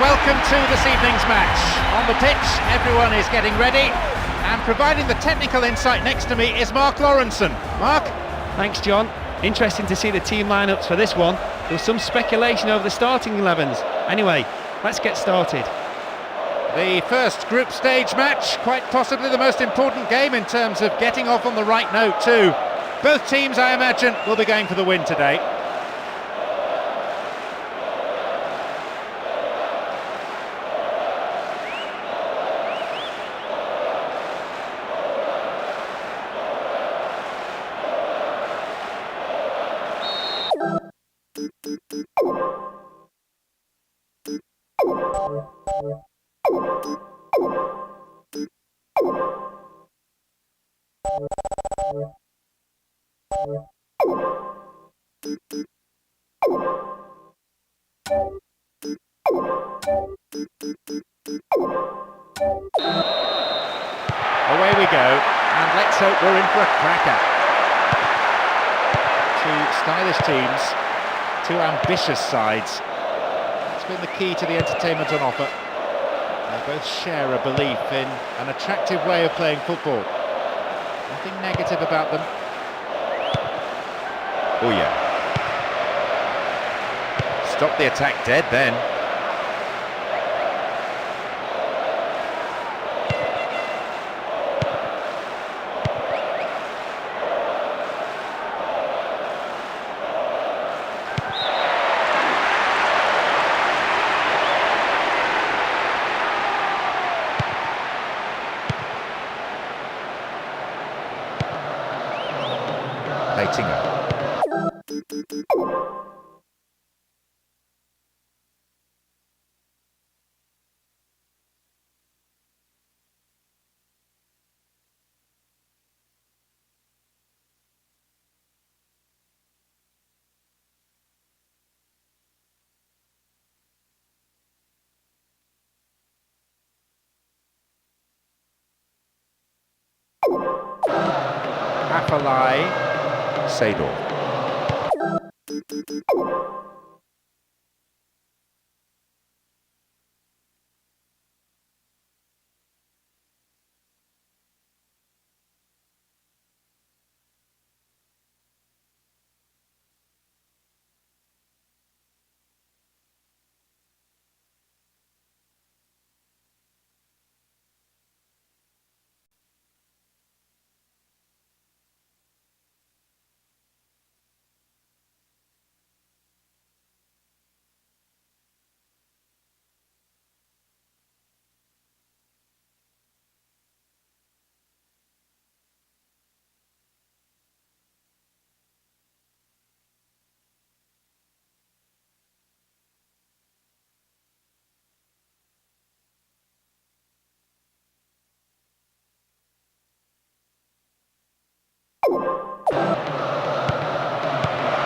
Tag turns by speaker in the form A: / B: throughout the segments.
A: Welcome to this evening's match. On the pitch, everyone is getting ready, and providing the technical insight next to me is Mark Lawrenson. Mark?
B: Thanks, John. Interesting to see the team lineups for this one. There was some speculation over the starting 11s. Anyway, let's get started.
A: The first group stage match, quite possibly the most important game in terms of getting off on the right note too. Both teams, I imagine, will be going for the win today. Away we go, and let's hope we're in for a cracker. Two stylish teams, two ambitious sides. It's been the key to the entertainment on offer. They both share a belief in an attractive way of playing football. Nothing negative about them. Oh yeah. Stop the attack dead then. Afalai, Sador.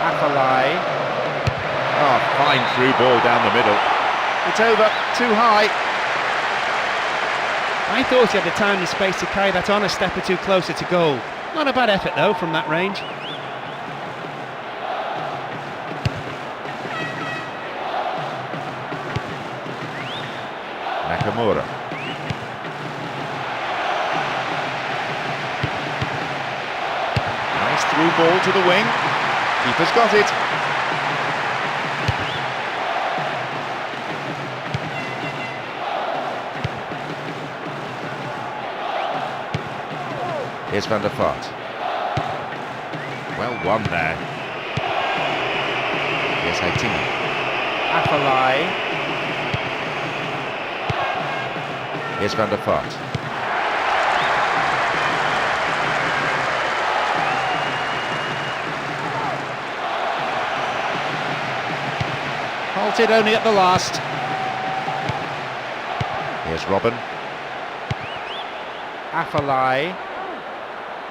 A: Afalai. Oh, fine through ball down the middle. It's over, too high.
B: I thought he had the time and space to carry that on a step or two closer to goal. Not a bad effort though from that range.
A: Nakamura. Nice through ball to the wing. Keeper's got it. Here's Van der Vaart. Well won there. Here's Haitini. Afalai. Here's Van der Vaart. Halted only at the last. Here's Robben. Afalai.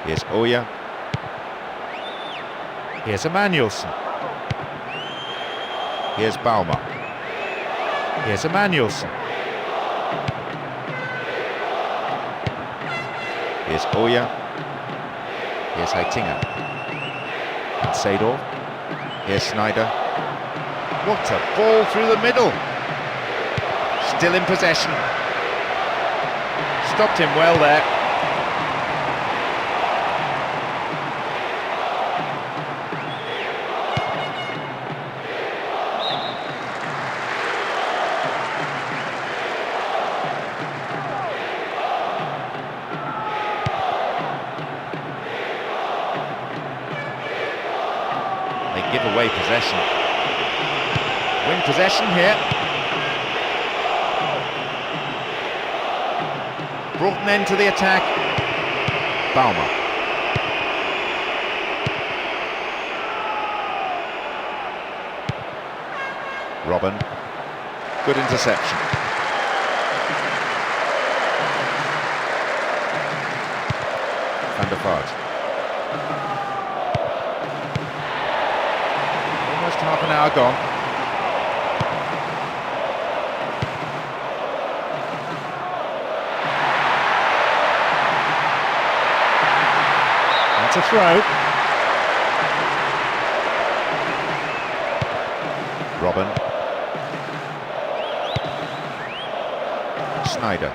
A: Here's Oya. Here's Emmanuelson. Here's Bauma. Here's Emmanuelson. Here's Oya. Here's Heitinga. And Sador. Here's Sneijder. What a ball through the middle. Still in possession. Stopped him well there. They give away possession. Win possession here. Brought an end to the attack. Bauma. Robben. Good interception. Van der Vaart. Almost half an hour gone. That's a throw. Robben. Sneijder.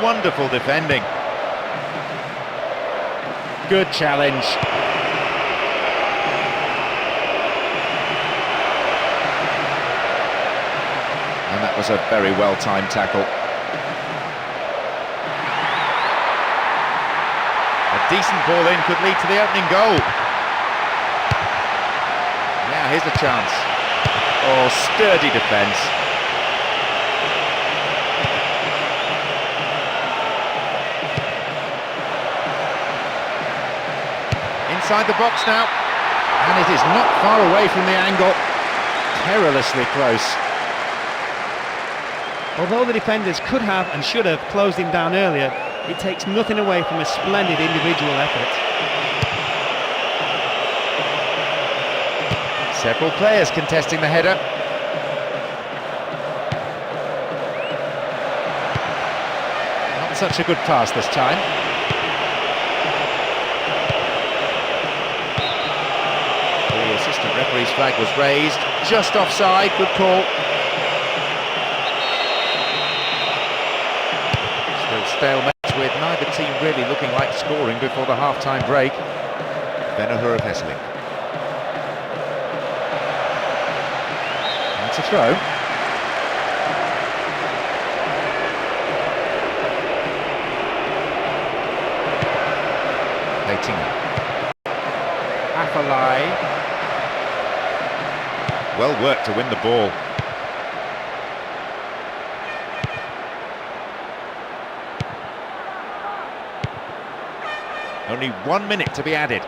A: Wonderful defending. Good challenge. And that was a very well-timed tackle. A decent ball in could lead to the opening goal. Now here's a chance. Oh, sturdy defence. Inside the box now, and it is not far away from the angle. Perilously close.
B: Although the defenders could have and should have closed him down earlier, it takes nothing away from a splendid individual effort.
A: Several players contesting the header. Not such a good pass this time. The assistant referee's flag was raised, just offside, good call. Still stalemate with neither team really looking like scoring before the half-time break. Vennegoor of Hesseling. That's a throw. Leitinga. Afellay. Well worked to win the ball. Only 1 minute to be added.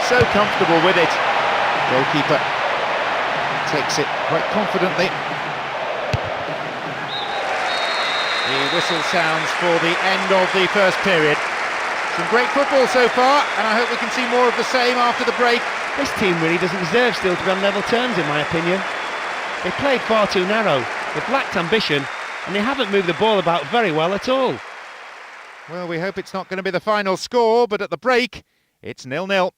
A: So comfortable with it. Goalkeeper takes it quite confidently. The whistle sounds for the end of the first period. Some great football so far, and I hope we can see more of the same after the break.
B: This team really doesn't deserve still to be on level terms, in my opinion. They played far too narrow, they've lacked ambition, and they haven't moved the ball about very well at all.
A: Well, we hope it's not going to be the final score, but at the break, it's 0-0.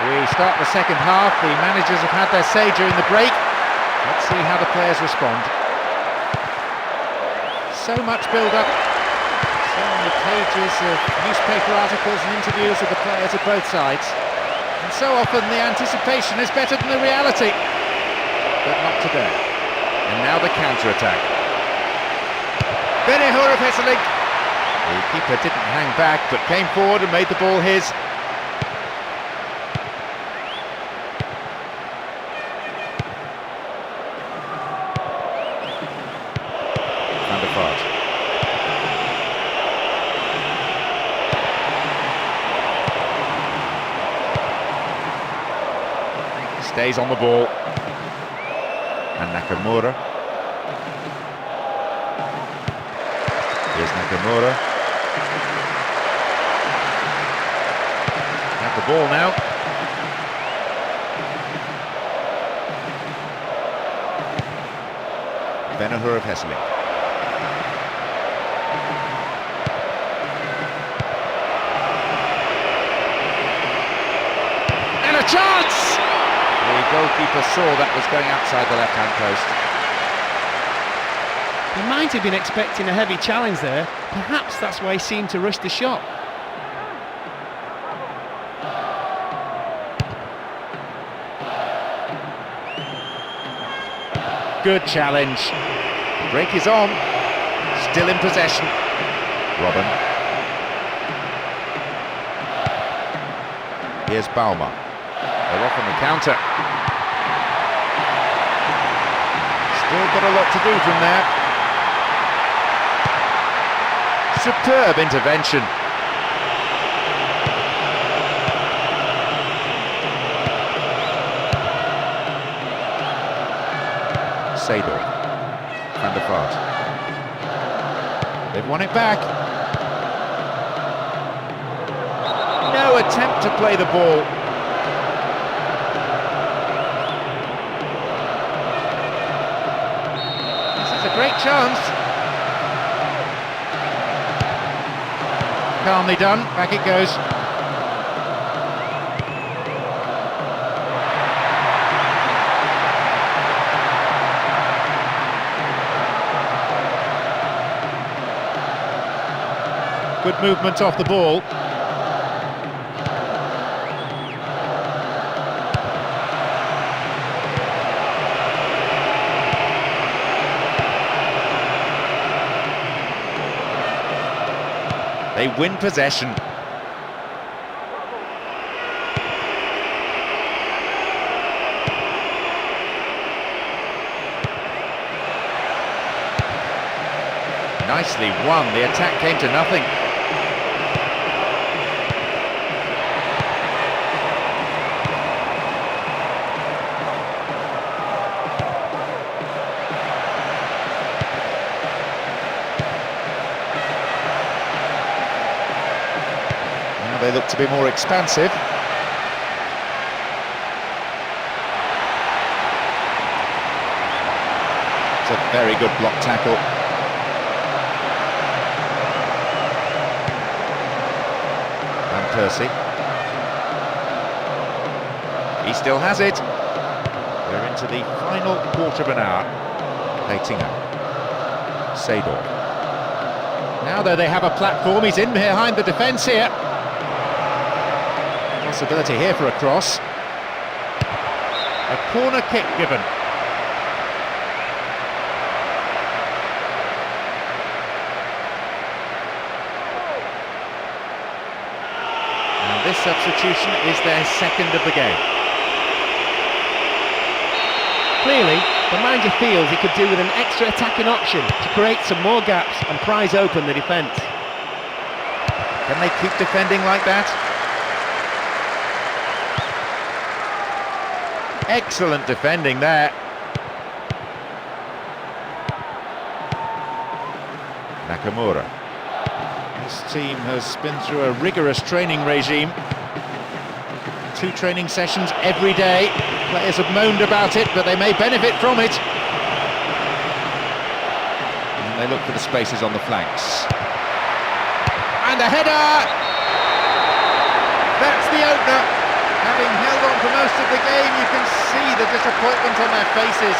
A: We start the second half. The managers have had their say during the break. Let's see how the players respond. So much build-up. So many pages of newspaper articles and interviews with the players of both sides. And so often the anticipation is better than the reality. But not today. And now the counter-attack. Vennegoor of Hesseling. The keeper didn't hang back, but came forward and made the ball his. Van der Vaart. Stays on the ball. And Nakamura. Here's Nakamura. Have the ball now. Vennegoor of Hesseling. And a chance! The goalkeeper saw that was going outside the left-hand post.
B: He might have been expecting a heavy challenge there. Perhaps that's why he seemed to rush the shot.
A: Good challenge. Break is on. Still in possession. Robin. Here's Baumer. They're off on the counter. Still got a lot to do from there. Superb intervention. Seedorf. Van der Vaart. They've won it back. No attempt to play the ball. This is a great chance. Calmly done, back it goes. Good movement off the ball. They win possession. Nicely won. The attack came to nothing. They look to be more expansive. It's a very good block tackle. Van Persie. He still has it. We're into the final quarter of an hour. Heitinga. Seedorf. Now though they have a platform, he's in behind the defence here. Possibility here for a cross. A corner kick given. And this substitution is their second of the game.
B: Clearly, the manager feels he could do with an extra attacking option to create some more gaps and prise open the defence.
A: Can they keep defending like that? Excellent defending there. Nakamura. This team has been through a rigorous training regime. 2 training sessions every day. Players have moaned about it, but they may benefit from it. And they look for the spaces on the flanks. And a header! That's the opener. Having held on for most of the game, you can see the disappointment on their faces.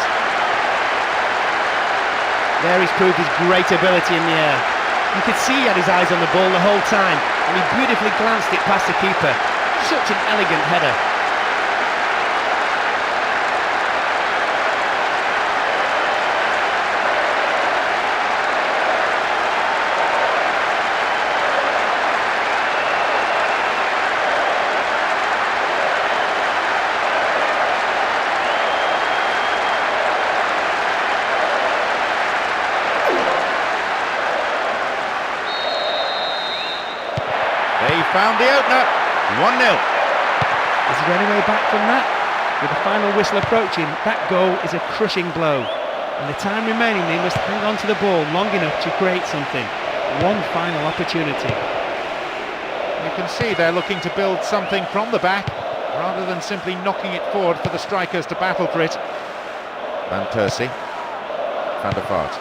B: There he's proved his great ability in the air. You could see he had his eyes on the ball the whole time, and he beautifully glanced it past the keeper. Such an elegant header.
A: They found the opener, 1-0.
B: Is there any way back from that? With the final whistle approaching, that goal is a crushing blow. And the time remaining, they must hang on to the ball long enough to create something. One final opportunity.
A: You can see they're looking to build something from the back, rather than simply knocking it forward for the strikers to battle for it. Van Persie, Van der Vaart.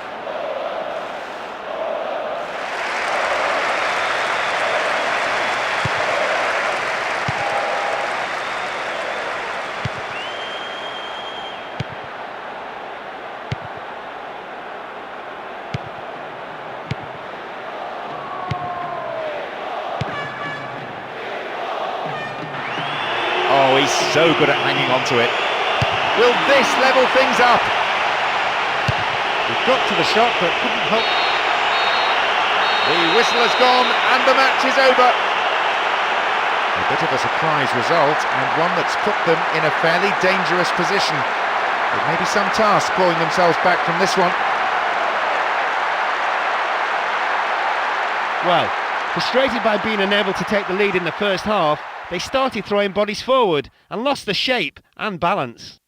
A: so good at hanging on to it. Will this level things up? He got to the shot but couldn't help. The whistle has gone and the match is over. A bit of a surprise result, and one that's put them in a fairly dangerous position. It may be some task clawing themselves back from this one.
B: Well, frustrated by being unable to take the lead in the first half, they started throwing bodies forward and lost the shape and balance.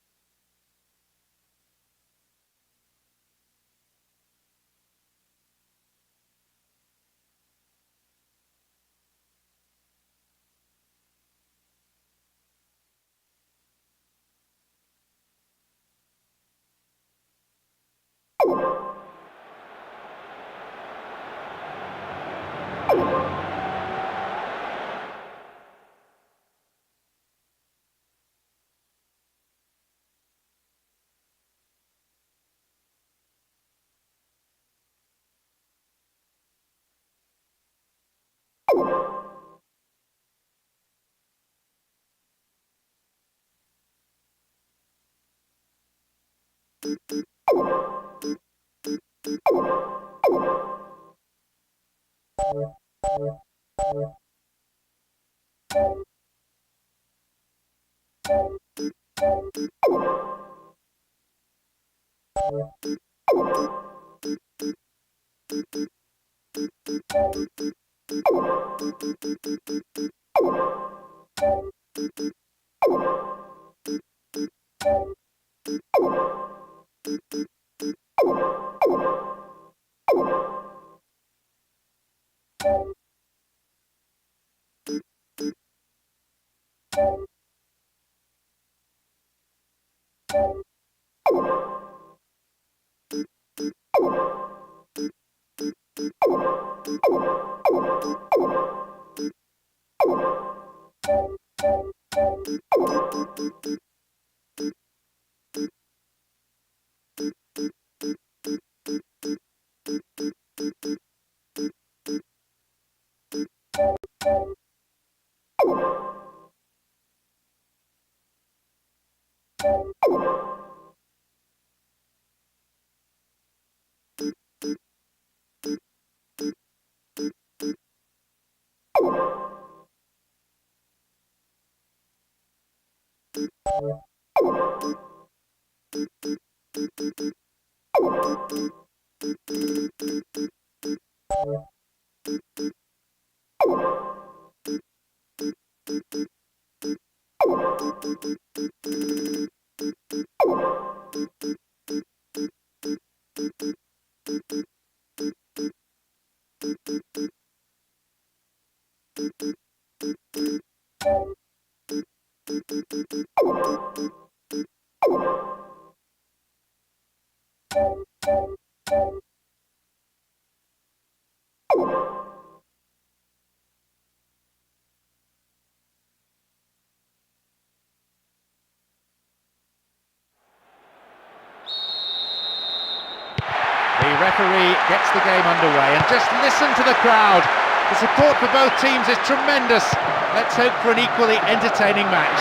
A: The referee gets the game underway, and just listen to the crowd. The support for both teams is tremendous. Let's hope for an equally entertaining match.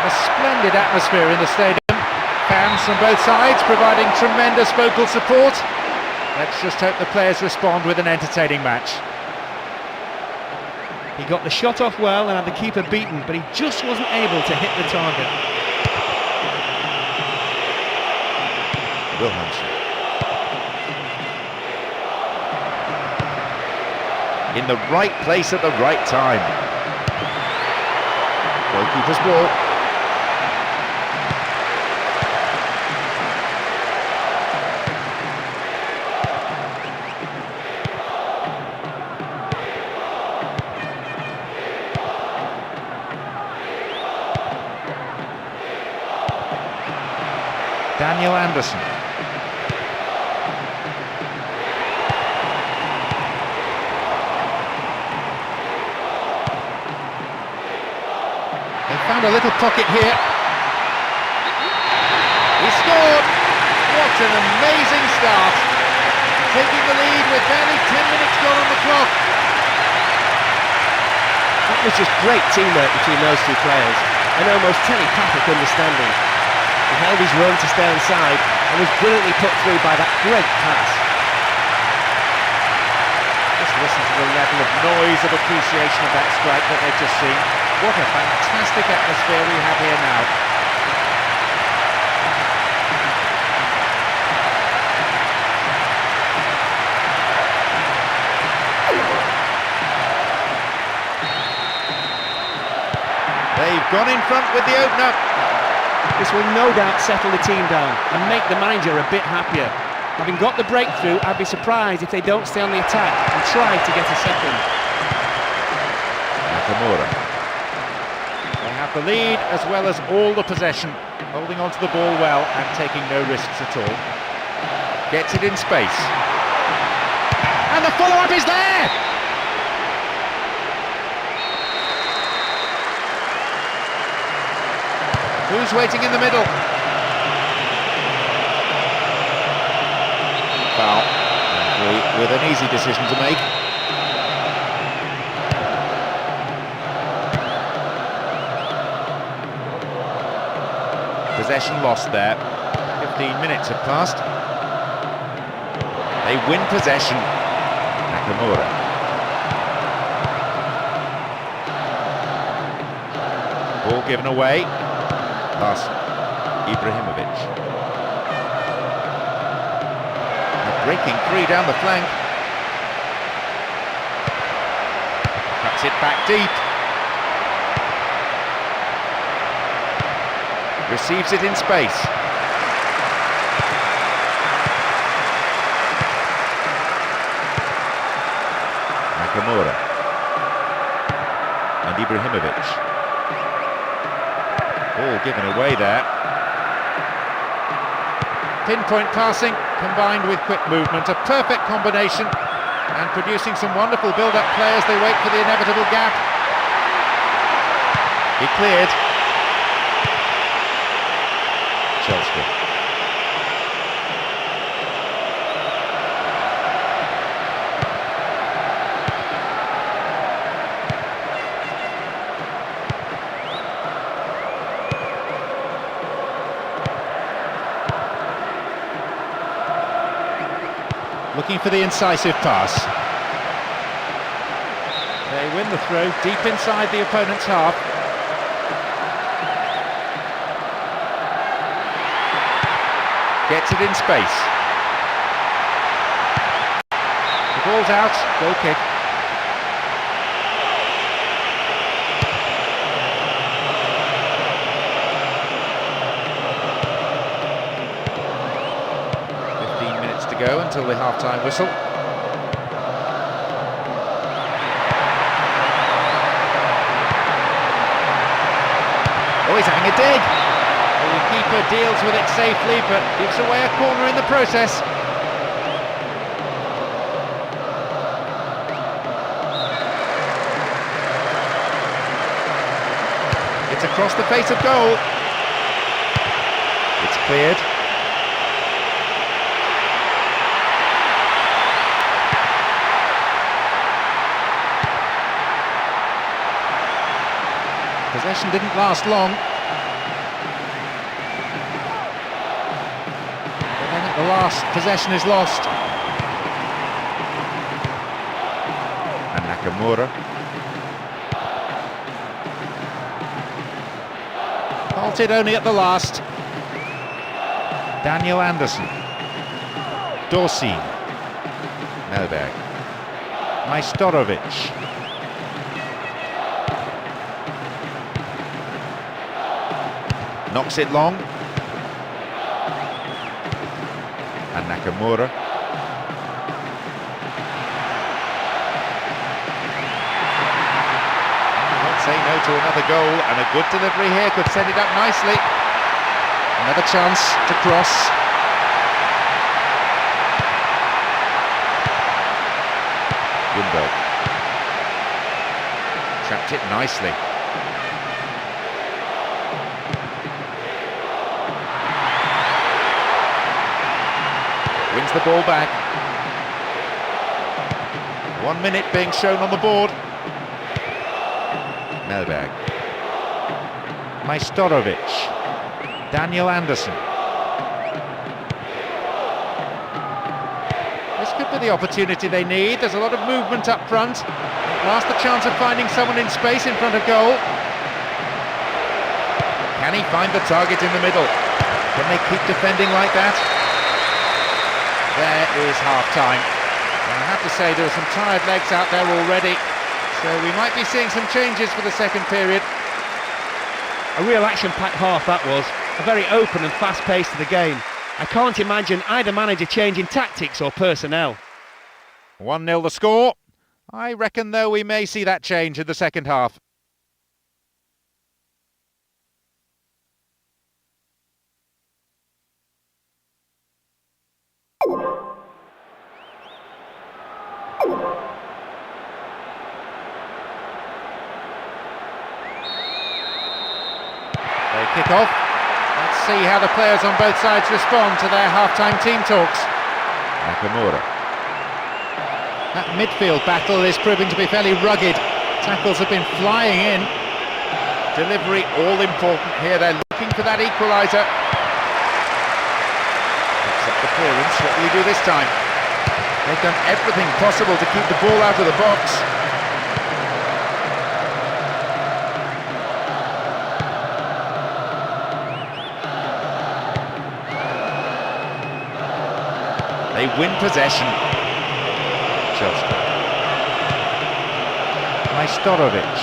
A: A splendid atmosphere in the stadium. Fans from both sides providing tremendous vocal support. Let's just hope the players respond with an entertaining match.
B: He got the shot off well and had the keeper beaten, but he just wasn't able to hit the target.
A: Wilhelmsen. In the right place at the right time. Goalkeeper's ball. Daniel Anderson. They found a little pocket here. He scored! What an amazing start. Taking the lead with barely 10 minutes gone on the clock. The
B: That was just great teamwork between those two players, and almost telepathic understanding. He held his run to stay onside and was brilliantly put through by that great pass.
A: Just listen to the level of noise of appreciation of that strike that they've just seen. What a fantastic atmosphere we have here now. They've gone in front with the opener.
B: This will no doubt settle the team down and make the manager a bit happier. Having got the breakthrough, I'd be surprised if they don't stay on the attack and try to get a second.
A: Nakamura. They have the lead as well as all the possession, holding onto the ball well and taking no risks at all. Gets it in space. And the follow-up is there! Who's waiting in the middle? Foul. With an easy decision to make. Possession lost there. 15 minutes have passed. They win possession. Nakamura. Ball given away. Pass, Ibrahimovic. They're breaking free down the flank. Cuts it back deep. Receives it in space. Nakamura. And Ibrahimovic. Ball given away there. Pinpoint passing combined with quick movement, a perfect combination, and producing some wonderful build-up play as they wait for the inevitable gap. He cleared. Chelsea. Looking for the incisive pass. They win the throw deep inside the opponent's half. Gets it in space. The ball's out, goal kick. Go until the half-time whistle. Oh, he's having a dig. The keeper deals with it safely, but gives away a corner in the process. It's across the face of goal. It's cleared. Possession didn't last long. But then at the last, possession is lost. And Nakamura. Halted only at the last. Daniel Anderson. Dorsey. Melberg. Majstorovic. Knocks it long. And Nakamura. Won't say no to another goal, and a good delivery here could set it up nicely. Another chance to cross. Lundberg. Trapped it nicely. Wins the ball back. 1 minute being shown on the board. Novak. Majstorovic. Daniel Anderson. This could be the opportunity they need. There's a lot of movement up front. At last the chance of finding someone in space in front of goal. Can he find the target in the middle? Can they keep defending like that? There is half-time. And I have to say there are some tired legs out there already. So we might be seeing some changes for the second period.
B: A real action-packed half that was. A very open and fast pace to the game. I can't imagine either manager changing tactics or personnel.
A: 1-0 the score. I reckon, though, we may see that change in the second half. They kick off. Let's see how the players on both sides respond to their half-time team talks. Nakamura. That midfield battle is proving to be fairly rugged. Tackles have been flying in. Delivery all important here. They're looking for that equaliser. Picks up the clearance. What will he do this time? They've done everything possible to keep the ball out of the box. They win possession. Chelsea. Majstorovic.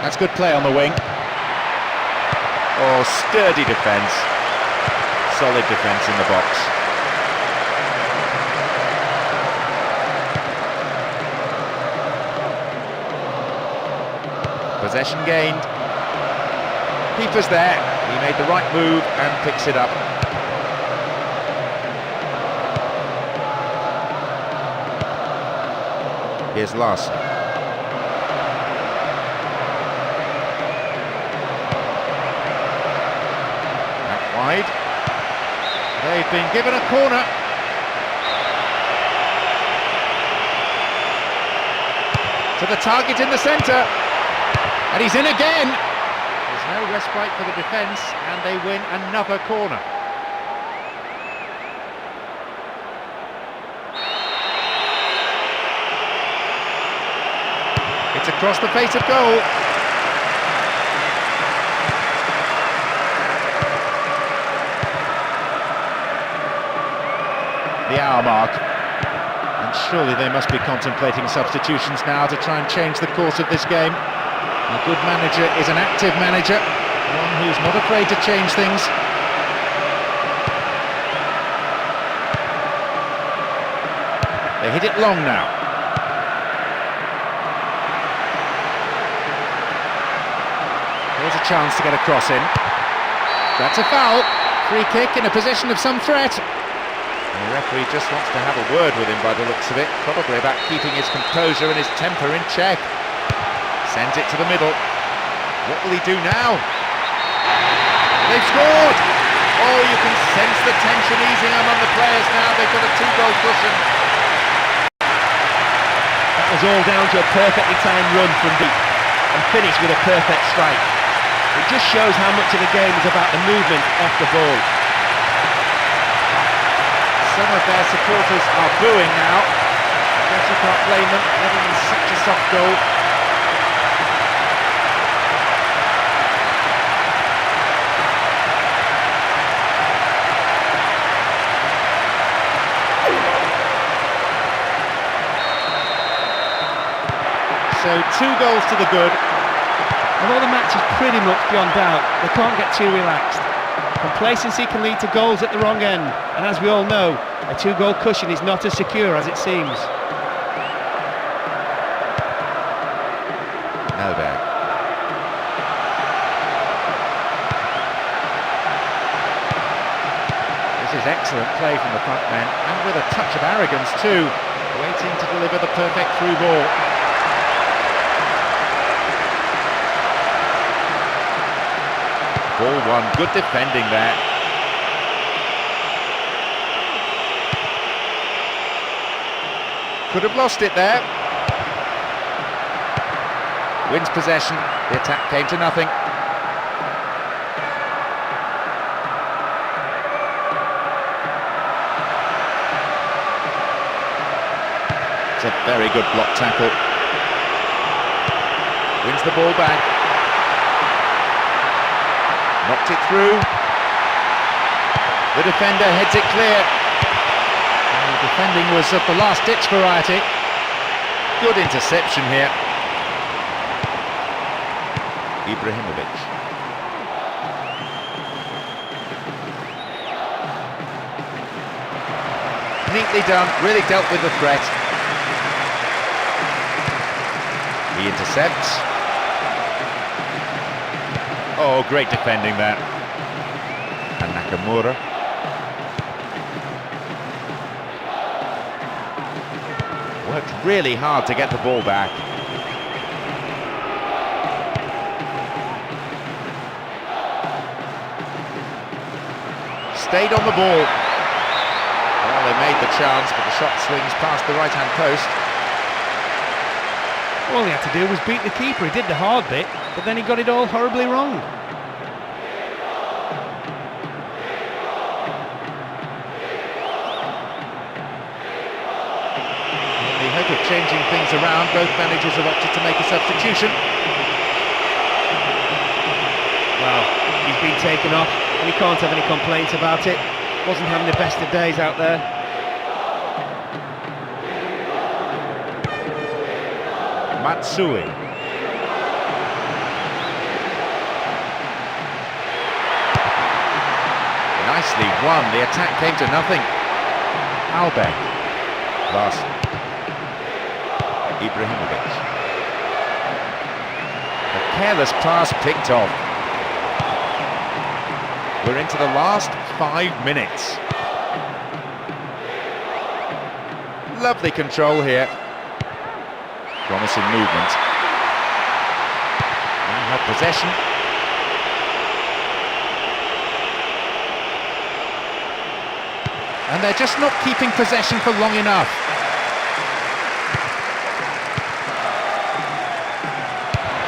A: That's good play on the wing. Oh, sturdy defence. Solid defence in the box. Possession gained. Keeper's there. He made the right move and picks it up. Here's Larson. Out wide. They've been given a corner. To the target in the centre. And he's in again. No respite for the defence, and they win another corner. It's across the face of goal. The hour mark. And surely they must be contemplating substitutions now to try and change the course of this game. A good manager is an active manager, one who's not afraid to change things. They hit it long now. Here's a chance to get a cross in. That's a foul. Free kick in a position of some threat. And the referee just wants to have a word with him by the looks of it, probably about keeping his composure and his temper in check. Sends it to the middle. What will he do now? They've scored! Oh, you can sense the tension easing among the players now. They've got a 2-goal cushion.
B: That was all down to a perfectly timed run from deep and finished with a perfect strike. It just shows how much of the game is about the movement off the ball.
A: Some of their supporters are booing now. I guess you can't blame them, letting in such a soft goal. So 2 goals to the good.
B: Although the match is pretty much beyond doubt, they can't get too relaxed. Complacency can lead to goals at the wrong end, and as we all know, a 2-goal cushion is not as secure as it seems.
A: Novak. This is excellent play from the front men, and with a touch of arrogance too, waiting to deliver the perfect through ball. Ball won, good defending there. Could have lost it there. Wins possession. The attack came to nothing. It's a very good block tackle. Wins the ball back. Knocked it through. The defender heads it clear. And the defending was of the last-ditch variety. Good interception here. Ibrahimovic. Neatly done, really dealt with the threat. He intercepts. Oh, great defending there. And Nakamura. Worked really hard to get the ball back. Stayed on the ball. Well, they made the chance, but the shot swings past the right-hand post.
B: All he had to do was beat the keeper. He did the hard bit, but then he got it all horribly wrong.
A: In the hope of changing things around, both managers have opted to make a substitution.
B: Well, he's been taken off, and he can't have any complaints about it. Wasn't having the best of days out there.
A: Matsui. Nicely won, the attack came to nothing. Albeck. Last. Ibrahimovic. A careless pass picked off. We're into the last 5 minutes. Lovely control here. Promising movement. Now have possession. And they're just not keeping possession for long enough.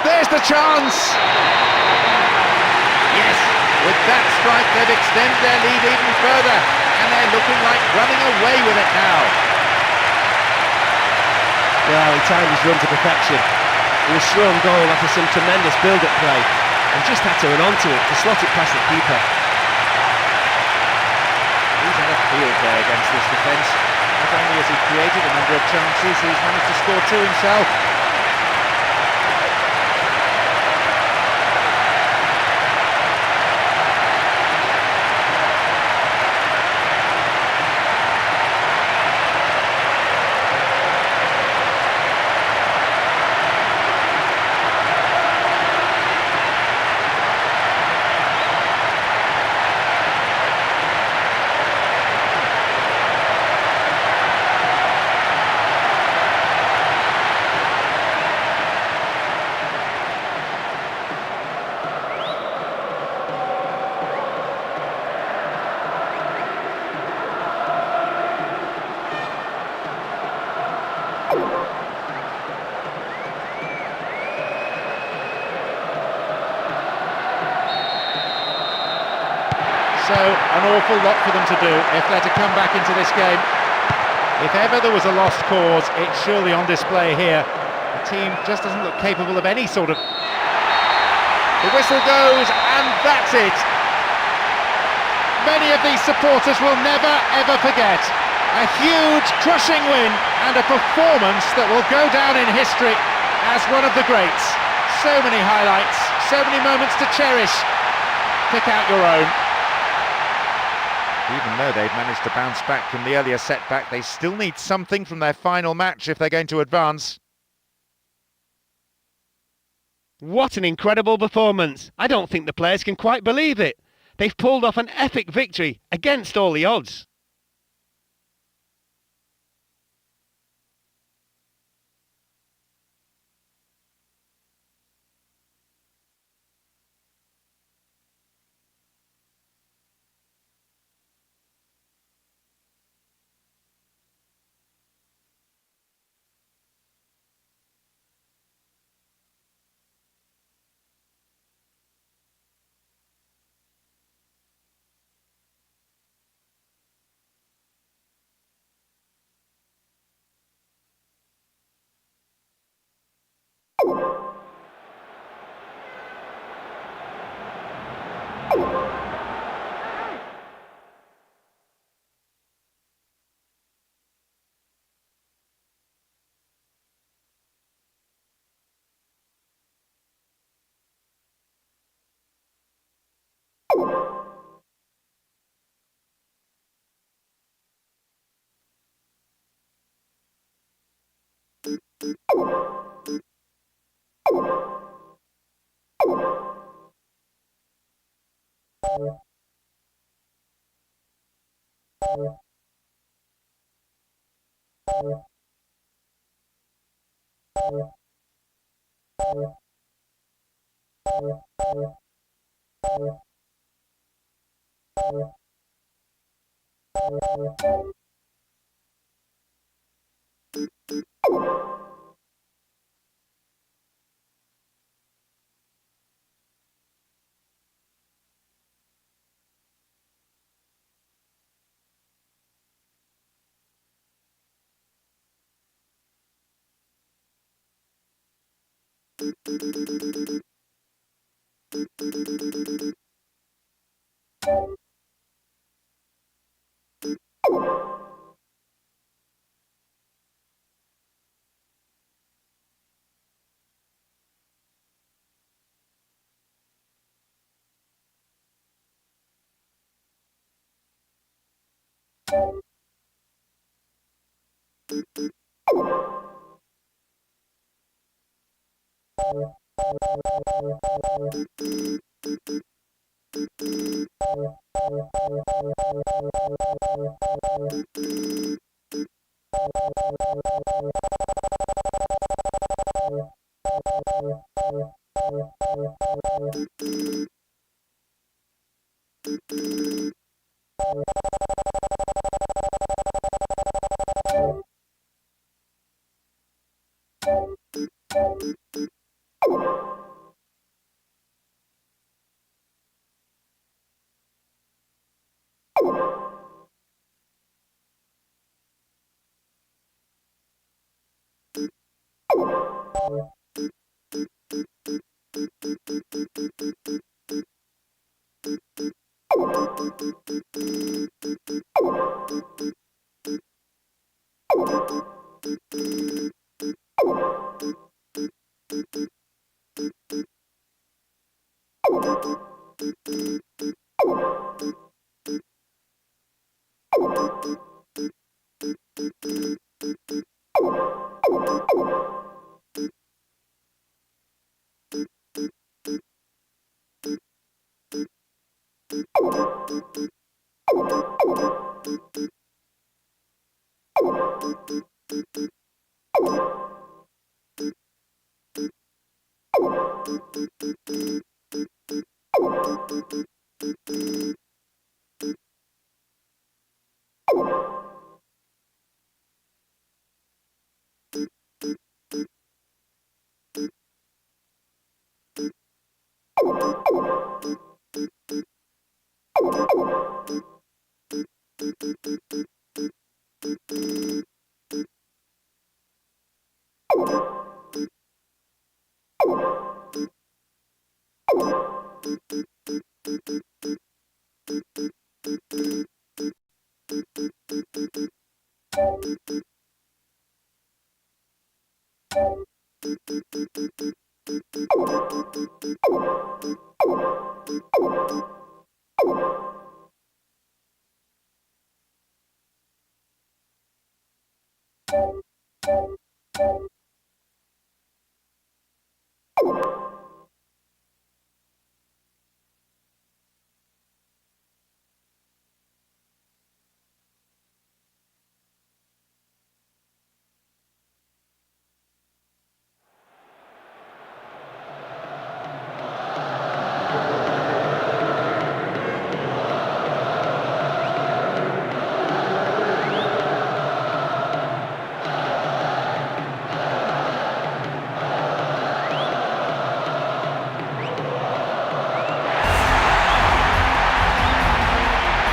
A: There's the chance! Yes, with that strike they've extended their lead even further, and they're looking like running away with it now.
B: Well, he timed his run to perfection. It was through on goal after some tremendous build-up play, and just had to run onto it to slot it past the keeper.
A: He's had a field day against this defence. Not only has he created a number of chances, he's managed to score two himself. So, an awful lot for them to do if they're to come back into this game. If ever there was a lost cause, it's surely on display here. The team just doesn't look capable of any sort of... The whistle goes, and that's it! Many of these supporters will never, ever forget. A huge, crushing win, and a performance that will go down in history as one of the greats. So many highlights, so many moments to cherish. Pick out your own. Even though they've managed to bounce back from the earlier setback, they still need something from their final match if they're going to advance.
B: What an incredible performance! I don't think the players can quite believe it. They've pulled off an epic victory against all the odds.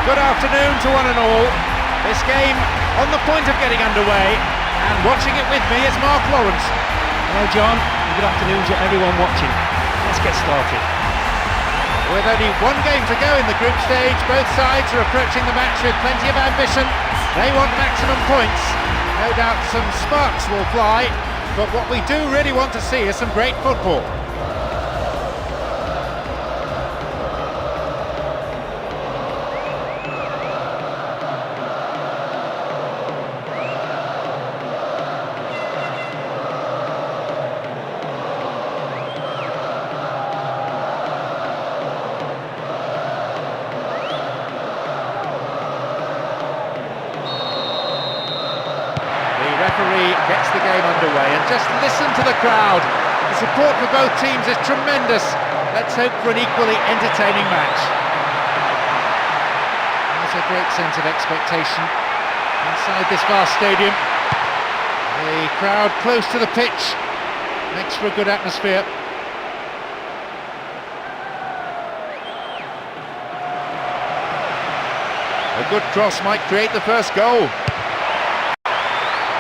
A: Good afternoon to one and all. This game on the point of getting underway, and watching it with me is Mark Lawrence.
B: Hello John, and good afternoon to everyone watching. Let's get started.
A: With only one game to go in the group stage, both sides are approaching the match with plenty of ambition. They want maximum points. No doubt some sparks will fly, but what we do really want to see is some great football. Referee gets the game underway, and just listen to the crowd. The support for both teams is tremendous. Let's hope for an equally entertaining match. There's a great sense of expectation inside this vast stadium. The crowd close to the pitch makes for a good atmosphere. A good cross might create the first goal.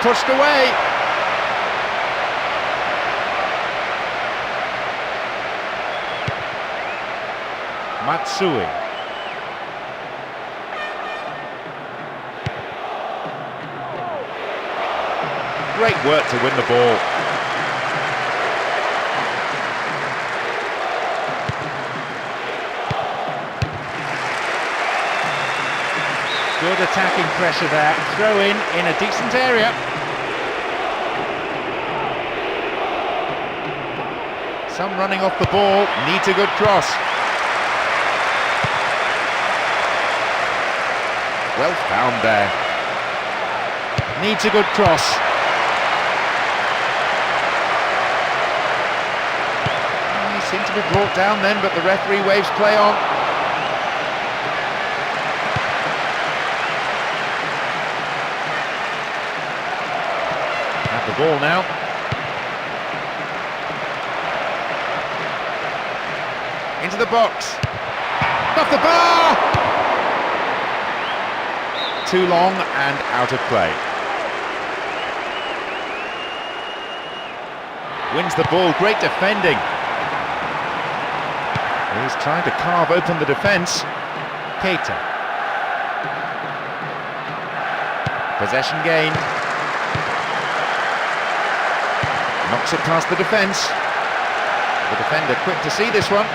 A: Pushed away. Matsui. Great work to win the ball. Good attacking pressure there. Throw in a decent area. Some running off the ball, needs a good cross. Well found there. Needs a good cross. He seemed to be brought down then, but the referee waves play on. Have the ball now. Into the box. Off the bar! Too long and out of play. Wins the ball, great defending. He's trying to carve open the defence. Keita. Possession gained. Knocks it past the defence. The defender quick to see this one.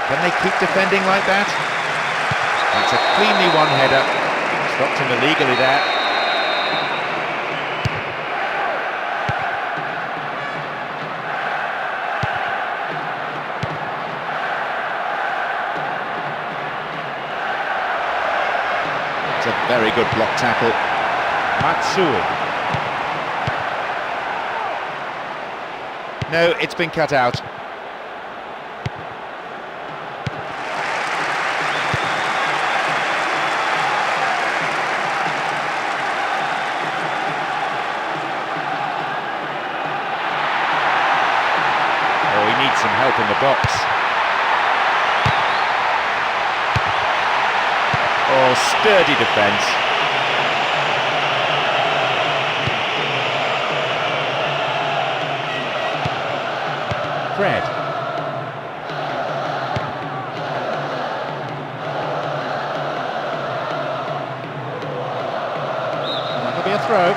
A: Can they keep defending like that? That's a cleanly won header. Stopped him illegally there. It's a very good block tackle. Matsui. No, it's been cut out. Some help in the box. Oh, sturdy defence. Fred. That'll be a throw.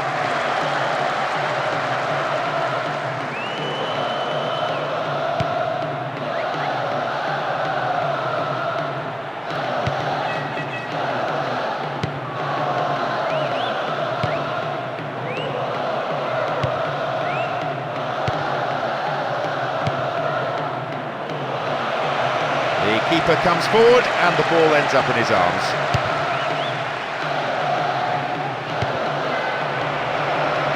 A: The keeper comes forward and the ball ends up in his arms.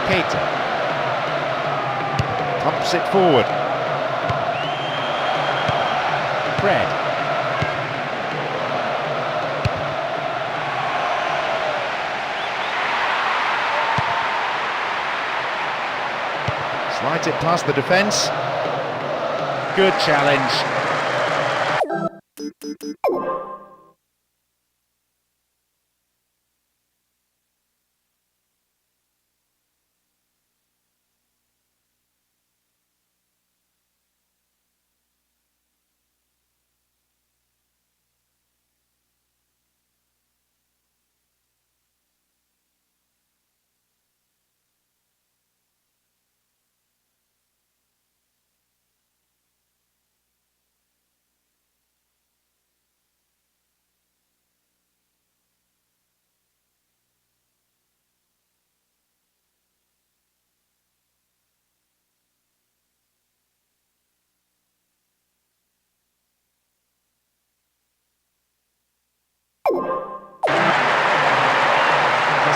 A: Keita pumps it forward. Fred. Slides it past the defence. Good challenge.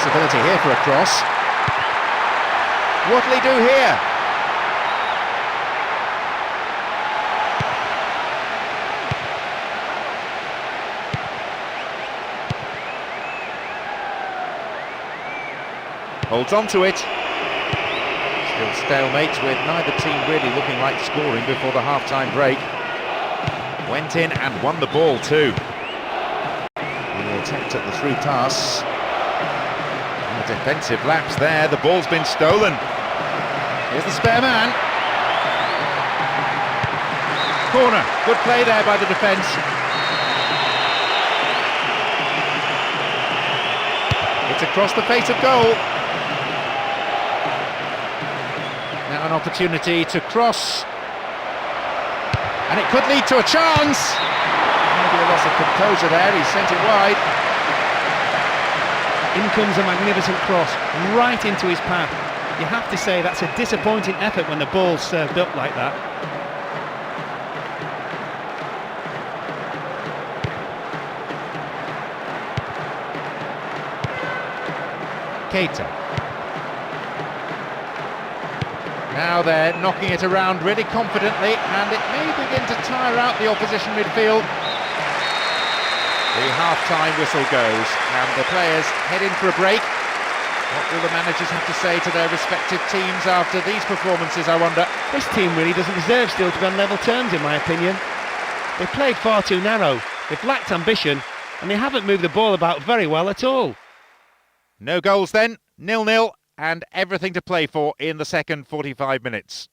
A: possibility here for a cross. What'll he do here? Holds on to it. Still stalemate with neither team really looking like scoring before the half-time break. Went in and won the ball too. He attacked at the through pass. And a defensive lapse there, the ball's been stolen. Here's the spare man. Corner, good play there by the defence. It's across the face of goal. Now an opportunity to cross. And it could lead to a chance. Maybe a loss of composure there, he sent it wide.
B: In comes a magnificent cross, right into his path. You have to say that's a disappointing effort when the ball's served up like that.
A: Keita. Now they're knocking it around really confidently, and it may begin to tire out the opposition midfield. The half-time whistle goes, and the players head in for a break. What will the managers have to say to their respective teams after these performances, I wonder?
B: This team really doesn't deserve still to be on level terms, in my opinion. They played far too narrow, they've lacked ambition, and they haven't moved the ball about very well at all.
A: No goals then, 0-0, and everything to play for in the second 45 minutes.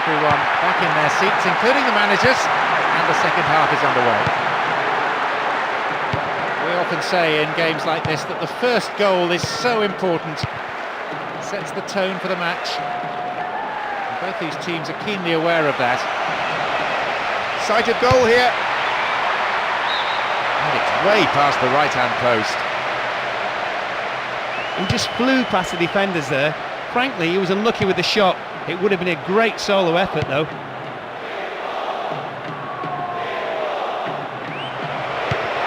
A: Everyone back in their seats, including the managers, and the second half is underway. We often say in games like this that the first goal is so important. It sets the tone for the match. And both these teams are keenly aware of that. Sighted goal here. And it's way past the right-hand post.
B: He just flew past the defenders there. Frankly, he was unlucky with the shot. It would have been a great solo effort though.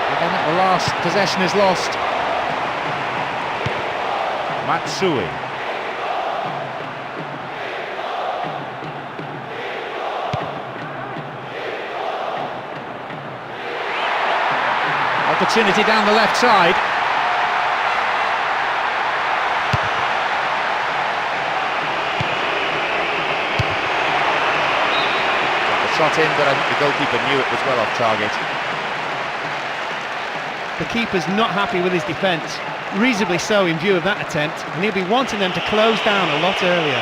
A: And then at the last, possession is lost. Matsui. Opportunity down the left side. Shot in, but I think the goalkeeper knew it was well off target.
B: The keeper's not happy with his defence, reasonably so in view of that attempt, and he'll be wanting them to close down a lot earlier.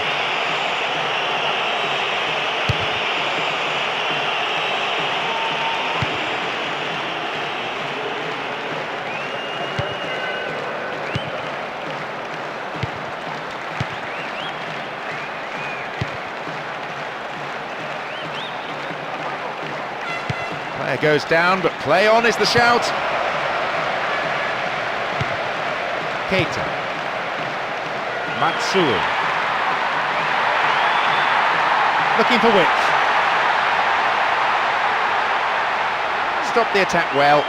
A: Player goes down, but play on is the shout. Keita. Matsui. Looking for width. Stopped the attack well.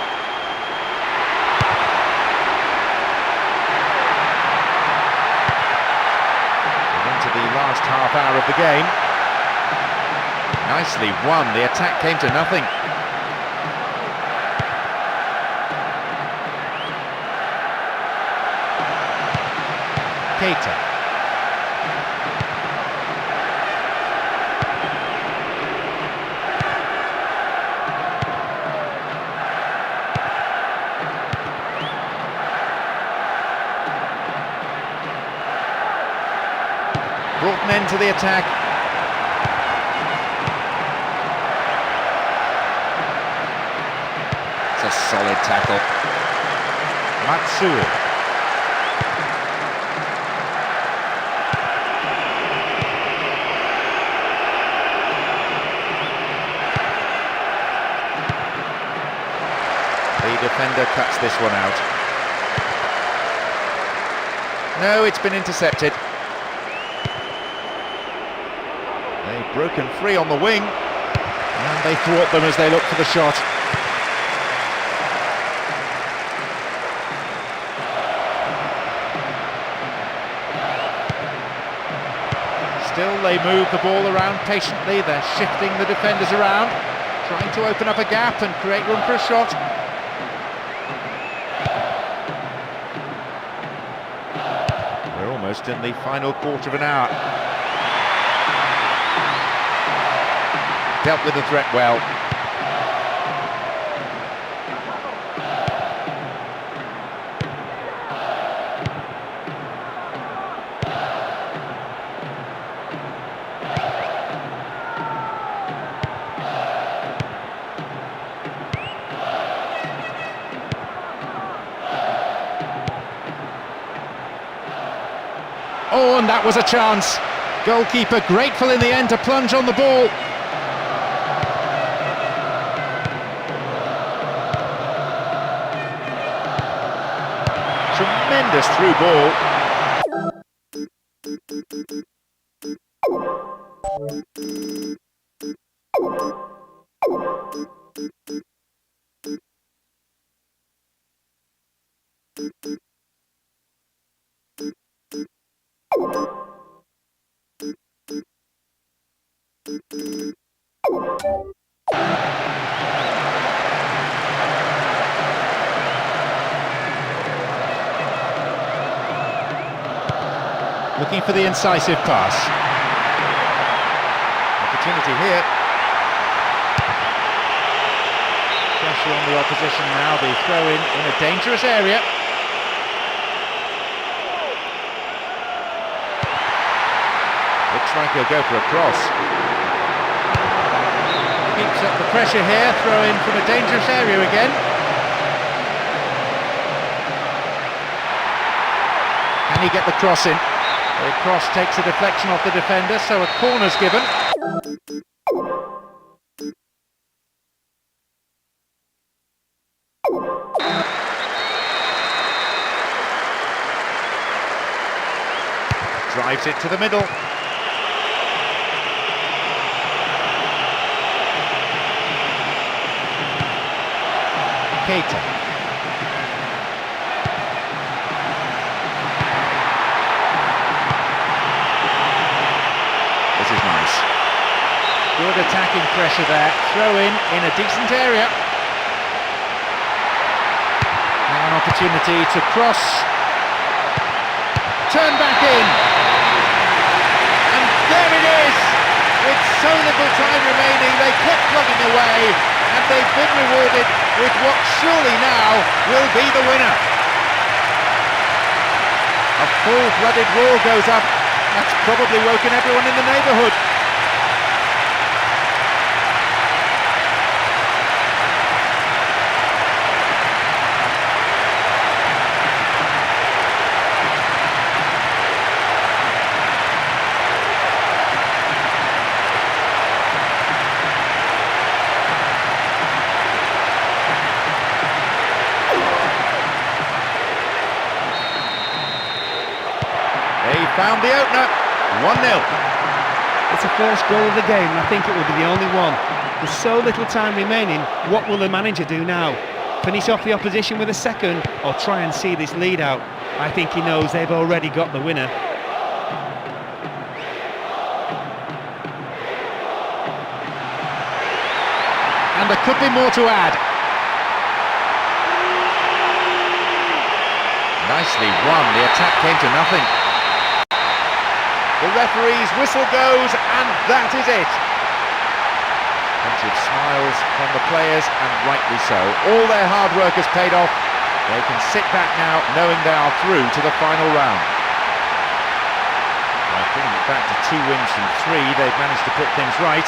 A: And into the half hour of the game. Nicely won, the attack came to nothing. Keita. Brought an end to the attack. It's a solid tackle. Matsui. The defender cuts this one out. No, it's been intercepted. They've broken free on the wing, and they thwart them as they look for the shot. Still, they move the ball around patiently. They're shifting the defenders around, trying to open up a gap and create room for a shot. We're almost in the final quarter of an hour. Dealt with the threat well. Oh, and that was a chance. Goalkeeper grateful in the end to plunge on the ball. Tremendous through ball. Looking for the incisive pass. Opportunity here. Pressure on the opposition now, the throw-in in a dangerous area. Looks like he'll go for a cross. Keeps up the pressure here, throw-in from a dangerous area again. Can he get the cross in? The cross takes a deflection off the defender, so a corner's given. Drives it to the middle. Keita. This is nice. Good attacking pressure there. Throw in a decent area. Now an opportunity to cross. Turn back in. And there it is! With so little time remaining, they kept plugging away, and they've been rewarded with what surely now will be the winner. A full-blooded roar goes up. That's probably woken everyone in the neighbourhood. They found the opener, 1-0.
B: It's the first goal of the game, and I think it will be the only one. There's so little time remaining, what will the manager do now? Finish off the opposition with a second, or try and see this lead out? I think he knows they've already got the winner.
A: and there could be more to add. Nicely won, the attack came to nothing. The referee's whistle goes, and that is it. Plenty of smiles from the players, and rightly so. All their hard work has paid off. They can sit back now, knowing they are through to the final round. By putting it back to 2 wins from 3, they've managed to put things right.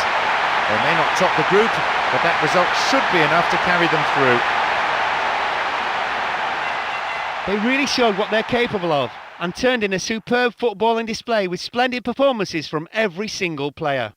A: They may not top the group, but that result should be enough to carry them through.
B: They really showed what they're capable of and turned in a superb footballing display with splendid performances from every single player.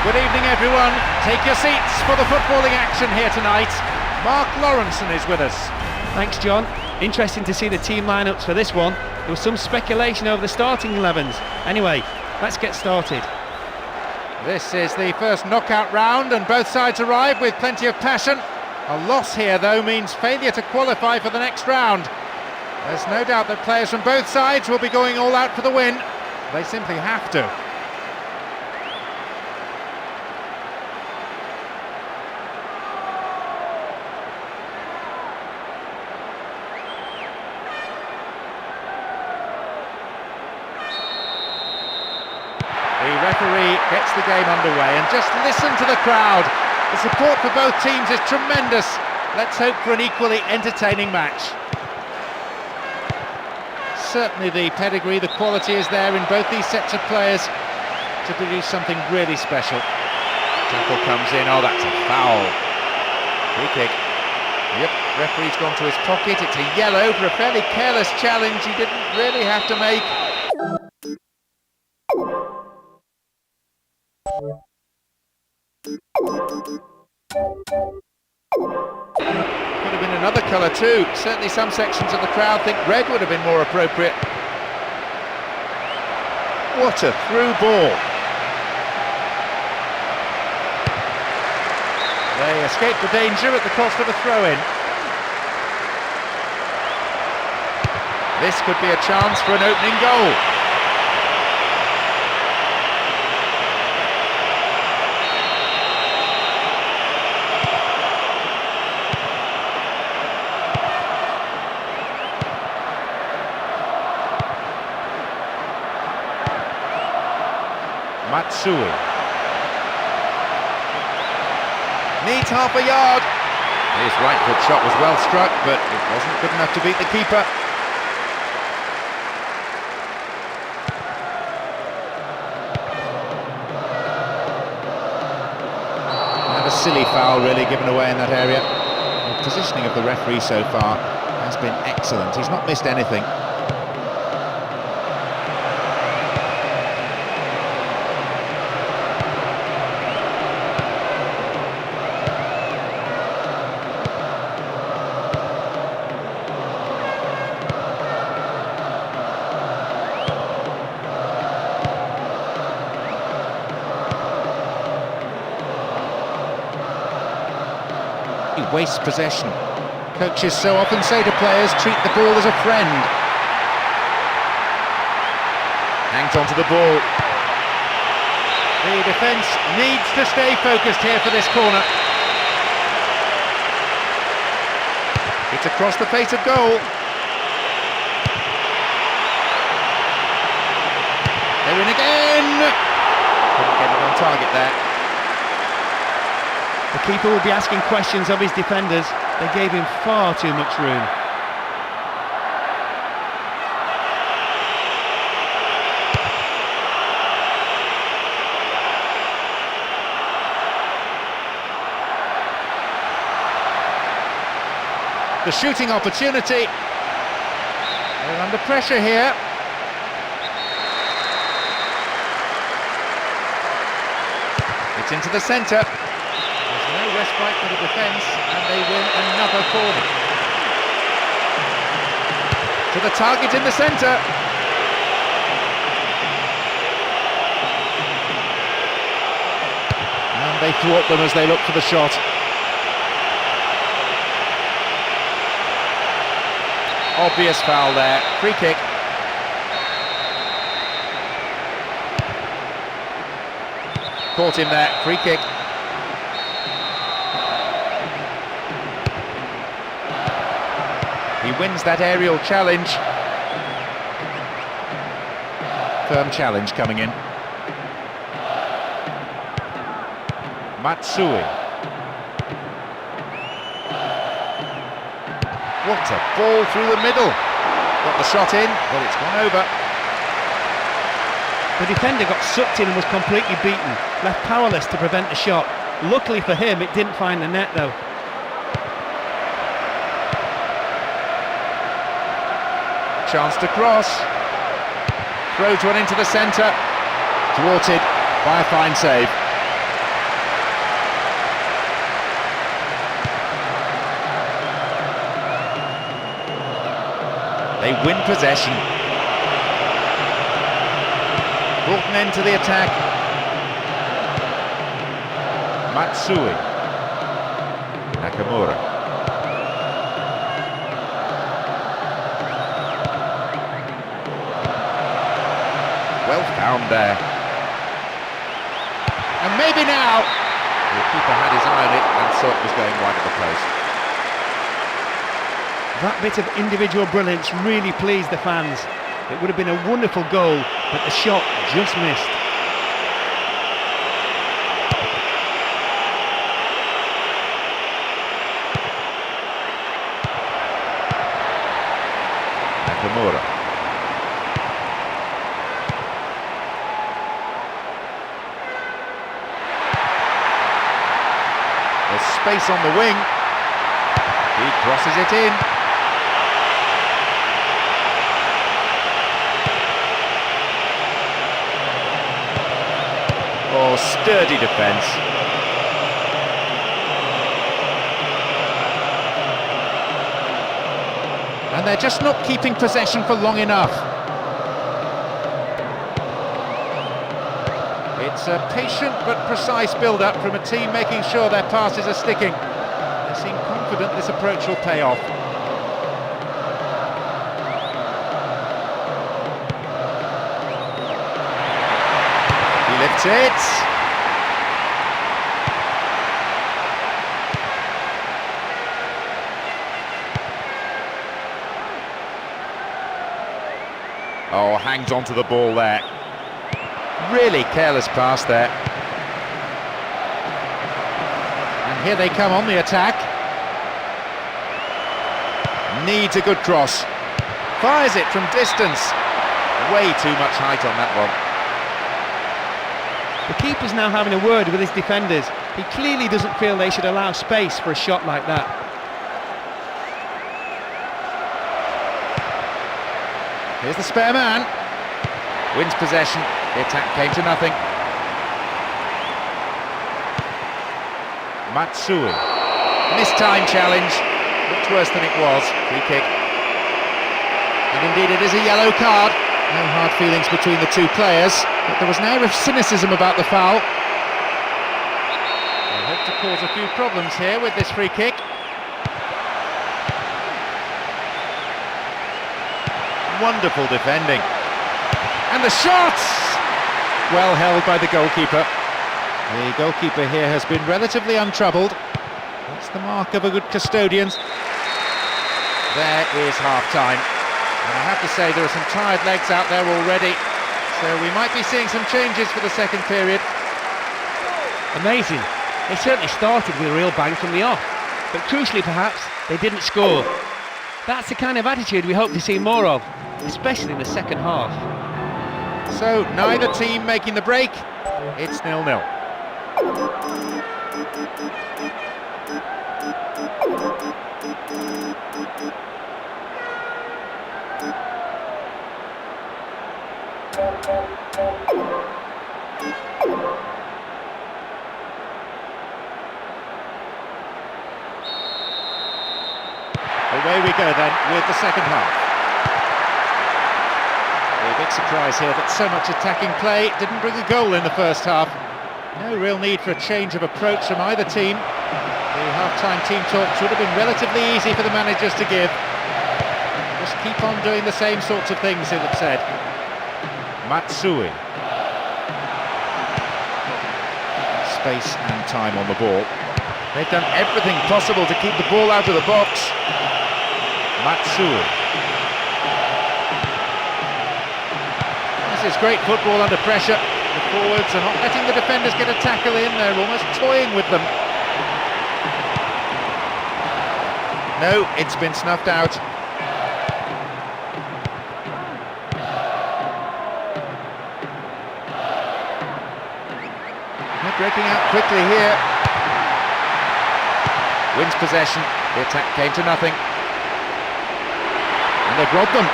A: Good evening, everyone. Take your seats for the footballing action here tonight. Mark Lawrenson is with us.
B: Thanks, John. Interesting to see the team lineups for this one. There was some speculation over the starting 11s. Anyway, let's get started.
A: This is the first knockout round and both sides arrive with plenty of passion. A loss here, though, means failure to qualify for the next round. There's no doubt that players from both sides will be going all out for the win. They simply have to. The referee gets the game underway, and just listen to the crowd. The support for both teams is tremendous. Let's hope for an equally entertaining match. Certainly the pedigree, the quality is there in both these sets of players to produce something really special. Tackle comes in, oh that's a foul. Free kick. Yep, referee's gone to his pocket, it's a yellow for a fairly careless challenge he didn't really have to make. Could have been another colour too. Certainly some sections of the crowd think red would have been more appropriate. What a through ball. They escape the danger at the cost of a throw-in. This could be a chance for an opening goal. Matsui. Needs half a yard. His right foot shot was well struck, but it wasn't good enough to beat the keeper. And a silly foul really given away in that area. The positioning of the referee so far has been excellent. He's not missed anything. He wastes possession. Coaches so often say to players, treat the ball as a friend. Hangs onto the ball. The defence needs to stay focused here for this corner. It's across the face of goal. They're in again! Couldn't get it on target there.
B: The keeper will be asking questions of his defenders. They gave him far too much room.
A: The shooting opportunity. They're under pressure here. It's into the centre. No respite for the defence, and they win another corner. To the target in the centre. And they thwart them as they look for the shot. Obvious foul there. Free kick. Caught him there. Free kick. He wins that aerial challenge. Firm challenge coming in. Matsui. What a ball through the middle. Got the shot in, but it's gone over.
B: The defender got sucked in and was completely beaten, left powerless to prevent the shot. Luckily for him, it didn't find the net though.
A: Chance to cross. Throws one into the centre. Thwarted by a fine save. They win possession. Brought an end to the attack. Matsui. Nakamura. Well found there. And maybe now. The keeper had his eye on it and saw it was going wide of the post.
B: That bit of individual brilliance really pleased the fans. It would have been a wonderful goal, but the shot just missed.
A: Nakamura. There's space on the wing. He crosses it in. Oh, sturdy defence. And they're just not keeping possession for long enough. It's a patient but precise build-up from a team making sure their passes are sticking. They seem confident this approach will pay off. He lifts it. Oh, hangs onto the ball there. Really careless pass there. And here they come on the attack. Needs a good cross. Fires it from distance. Way too much height on that one.
B: The keeper's now having a word with his defenders. He clearly doesn't feel they should allow space for a shot like that.
A: Here's the spare man. Wins possession. The attack came to nothing. Matsui. Missed time challenge. Looked worse than it was. Free kick. And indeed it is a yellow card. No hard feelings between the two players, but there was an air of cynicism about the foul. They hope to cause a few problems here with this free kick. Wonderful defending. And the shot! Well held by the goalkeeper. The goalkeeper here has been relatively untroubled. That's the mark of a good custodian. There is half-time. And I have to say there are some tired legs out there already. So we might be seeing some changes for the second period.
B: Amazing. They certainly started with a real bang from the off. But crucially perhaps, they didn't score. That's the kind of attitude we hope to see more of, especially in the second half.
A: So neither team making the break. It's 0-0. Away we go then with the second half. A big surprise here that so much attacking play didn't bring a goal in the first half. No real need for a change of approach from either team. The half-time team talks would have been relatively easy for the managers to give. Just keep on doing the same sorts of things, he'll have said. Matsui. Space and time on the ball. They've done everything possible to keep the ball out of the box. Matsui. This is great football under pressure. The forwards are not letting the defenders get a tackle in, they're almost toying with them. No, it's been snuffed out. They're breaking out quickly here. Wins possession, the attack came to nothing. And they've robbed them.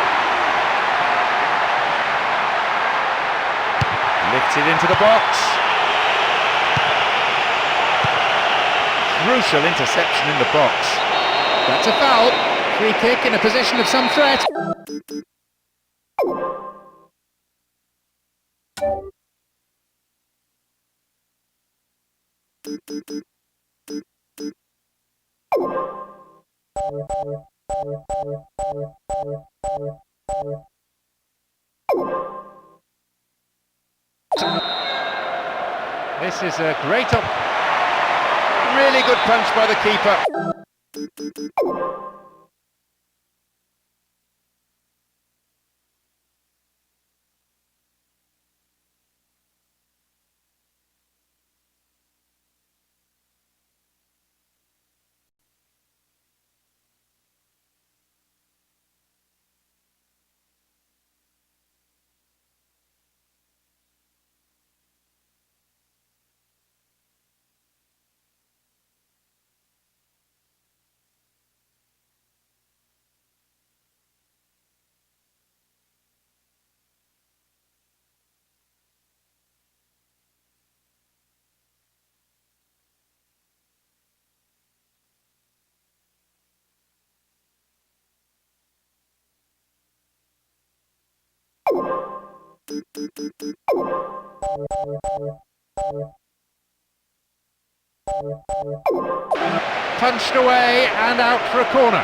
A: Lifts it into the box. Crucial interception in the box. That's a foul. Free kick in a position of some threat. This is a great really good punch by the keeper. Punched away and out for a corner.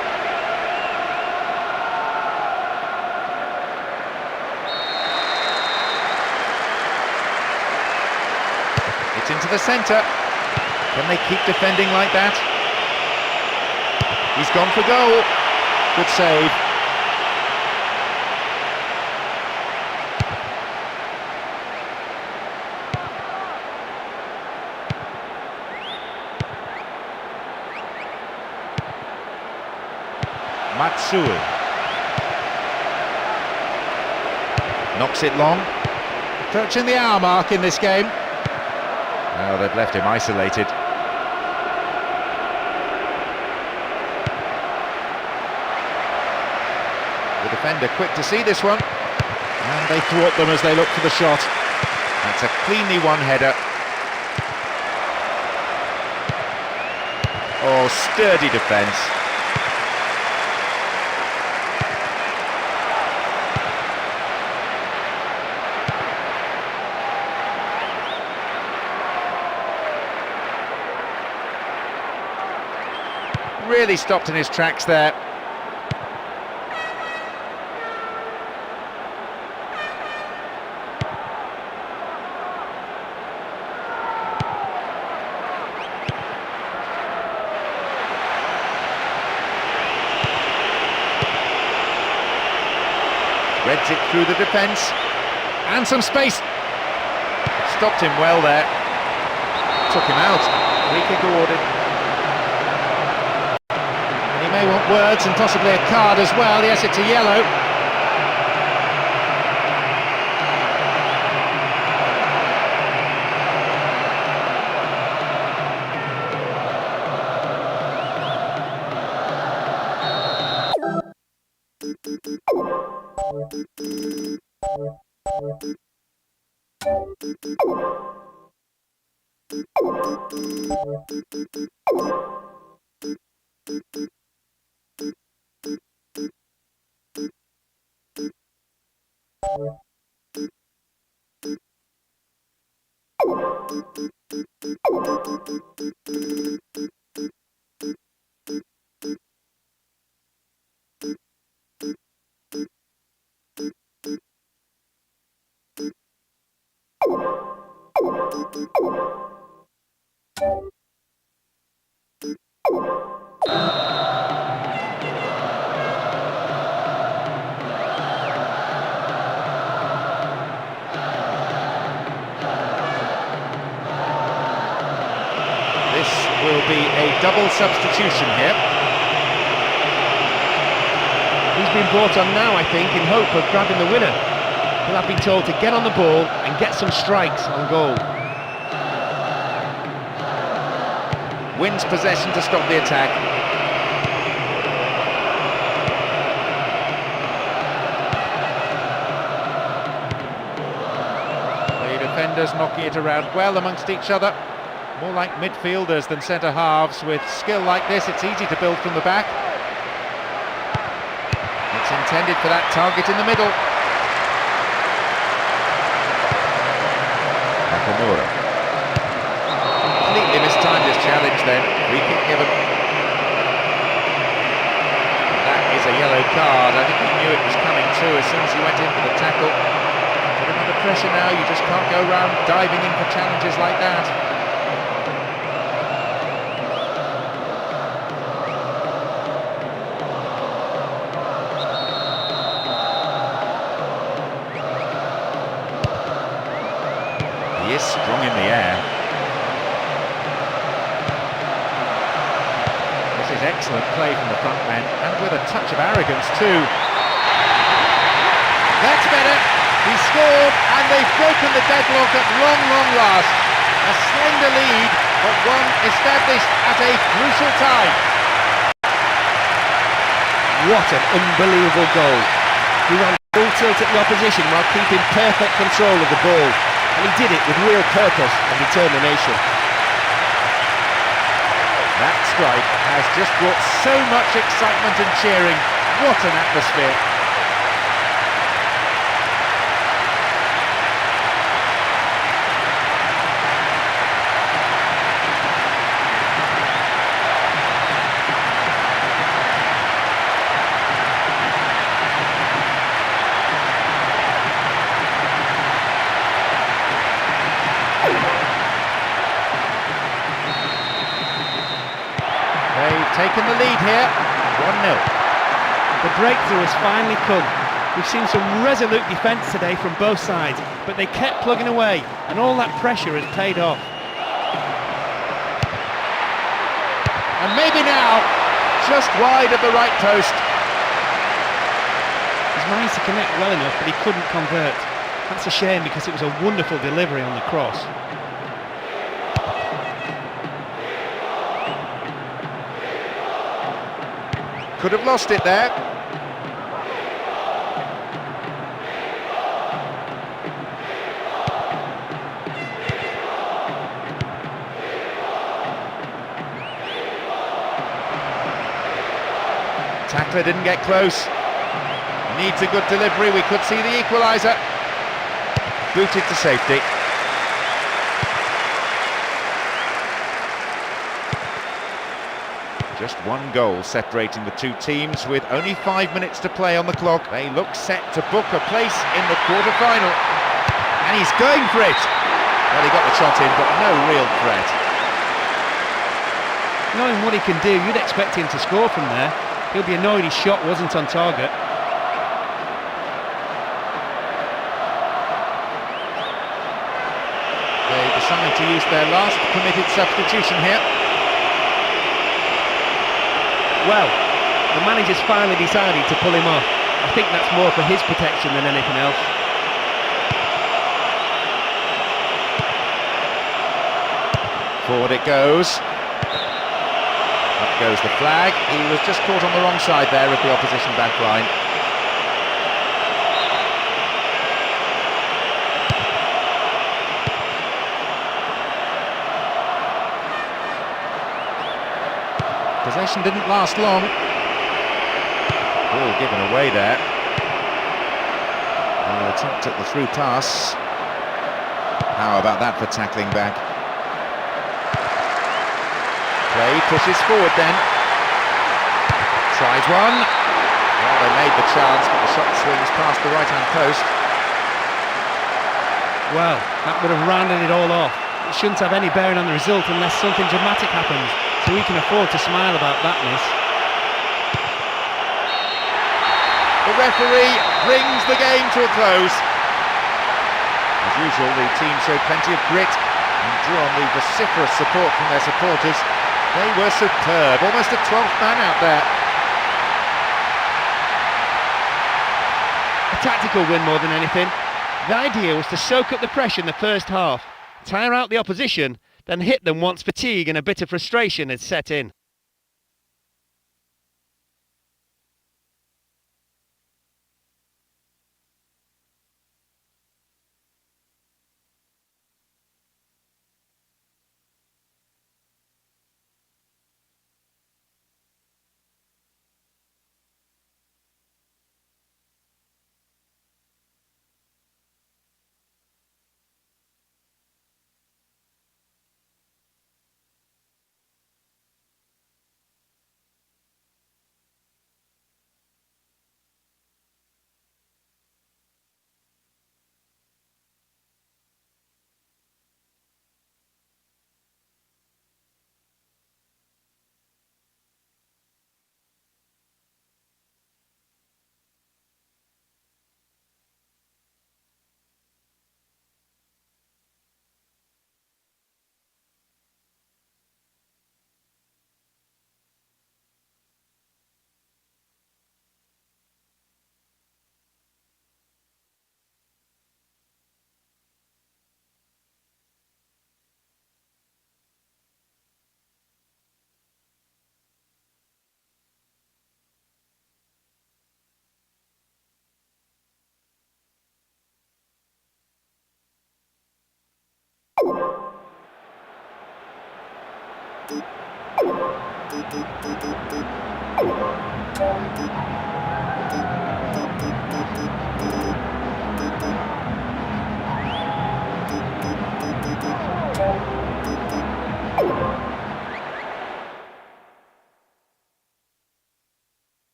A: It's into the centre. Can they keep defending like that? He's gone for goal. Good save. Matsui knocks it long, approaching the hour mark in this game. Oh, they've left him isolated. The defender quick to see this one, and they thwart them as they look for the shot. That's a cleanly won header. Oh, sturdy defence. Really stopped in his tracks there. Reads it through the defence, and some space. Stopped him well there. Took him out. Free kick awarded. And he may want words and possibly a card as well. Yes, it's a yellow. will be a double substitution here.
B: He's been brought on now, I think, in hope of grabbing the winner. He'll have been told to get on the ball and get some strikes on goal.
A: Wins possession to stop the attack. The defenders knocking it around well amongst each other. More like midfielders than centre-halves. With skill like this, it's easy to build from the back. It's intended for that target in the middle. Nakamura. Completely mistimed his challenge then. Free kick given. And that is a yellow card. I think he knew it was coming too as soon as he went in for the tackle. Put him under pressure now. You just can't go around diving in for challenges like that. He is strong in the air. This is excellent play from the front men, and with a touch of arrogance too. That's better. He scored, and they've broken the deadlock at long last. A slender lead, but one established at a crucial time.
B: What an unbelievable goal. He ran full tilt at the opposition while keeping perfect control of the ball. And he did it with real purpose and determination.
A: That strike has just brought so much excitement and cheering. What an atmosphere. They've taken the lead here, 1-0.
B: The breakthrough has finally come. We've seen some resolute defence today from both sides, but they kept plugging away, and all that pressure has paid off.
A: And maybe now, just wide of the right post.
B: He's managed to connect well enough, but he couldn't convert. That's a shame because it was a wonderful delivery on the cross.
A: Could have lost it there. Tackler didn't get close. Needs a good delivery. We could see the equaliser. Booted to safety. Just one goal separating the two teams with only 5 minutes to play on the clock. They look set to book a place in the quarter-final. And he's going for it. Well, he got the shot in, but no real threat.
B: Knowing what he can do, you'd expect him to score from there. He'll be annoyed his shot wasn't on target.
A: They decide to use their last permitted substitution here.
B: Well, the manager's finally decided to pull him off. I think that's more for his protection than anything else.
A: Forward it goes. Up goes the flag. He was just caught on the wrong side there of the opposition back line. Possession didn't last long. Ball given away there. Attempt at the through pass. How about that for tackling back? Play pushes forward then. Tries one. Well, they made the chance, but the shot swings past the right-hand post.
B: Well, that would have rounded it all off. It shouldn't have any bearing on the result unless something dramatic happens, so we can afford to smile about that miss.
A: The referee brings the game to a close. As usual, the team showed plenty of grit and drew on the vociferous support from their supporters. They were superb, almost a 12th man out there.
B: A tactical win more than anything. The idea was to soak up the pressure in the first half, tire out the opposition, then hit them once fatigue and a bit of frustration had set in.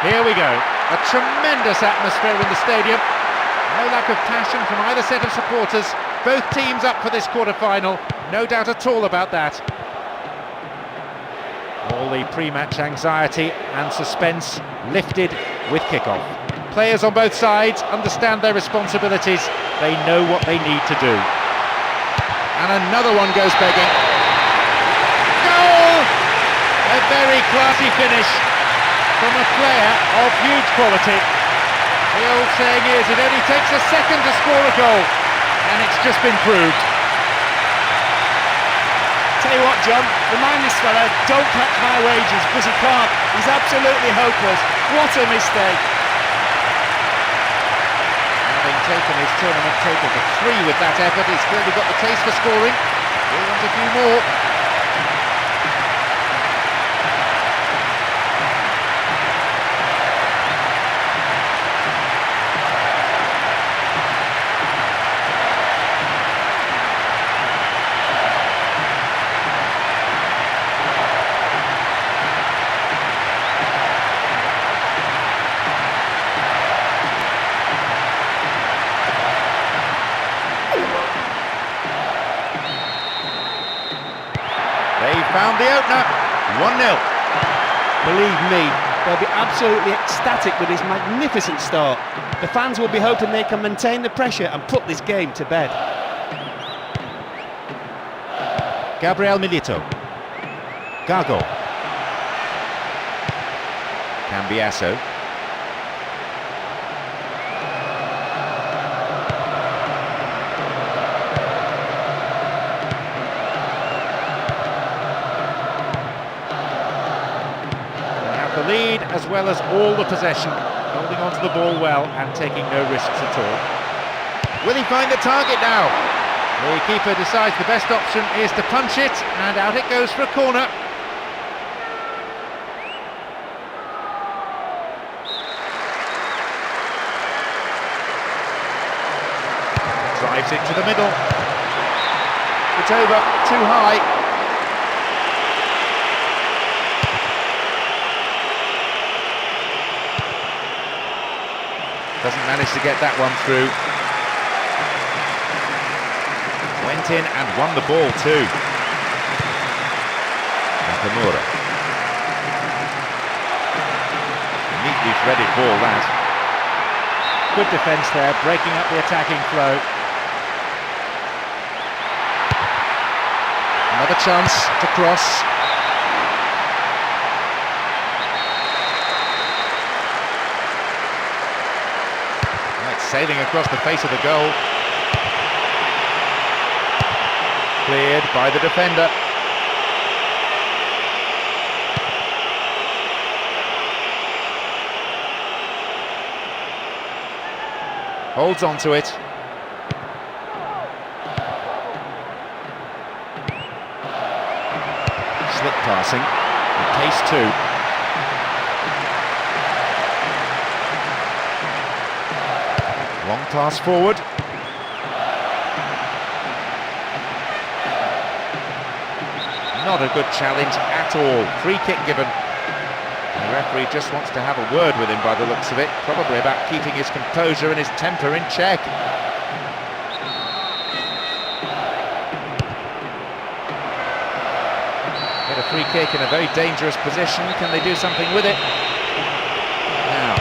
A: Here we go, a tremendous atmosphere in the stadium. No lack of passion from either set of supporters. Both teams up for this quarter-final, no doubt at all about that. All the pre-match anxiety and suspense lifted with kick-off. Players on both sides understand their responsibilities. They know what they need to do. And another one goes begging. Goal! A very classy finish from a player of huge quality. The old saying is, it only takes a second to score a goal, and it's just been proved.
B: you what, John, remind this fella, don't catch my wages, because he can't. He's absolutely hopeless. What a mistake.
A: Having taken his tournament total to 3 with that effort, he's clearly got the taste for scoring. He wants a few more. Found the opener, 1-0.
B: Believe me, they'll be absolutely ecstatic with his magnificent start. The fans will be hoping they can maintain the pressure and put this game to bed.
A: Gabriel Milito. Gago. Cambiasso. The lead as well as all the possession, holding on to the ball well and taking no risks at all. Will he find the target now? The keeper decides the best option is to punch it, and out it goes for a corner. Drives it to the middle. It's over, too high. Doesn't manage to get that one through. Went in and won the ball too. Nakamura. Neatly threaded ball, that. Good defence there, breaking up the attacking flow. Another chance to cross. Sailing across the face of the goal. Cleared by the defender. Holds on to it. Slick passing. And pace too. Long pass forward. Not a good challenge at all. Free kick given. The referee just wants to have a word with him by the looks of it. Probably about keeping his composure and his temper in check. Get a free kick in a very dangerous position. Can they do something with it? Now.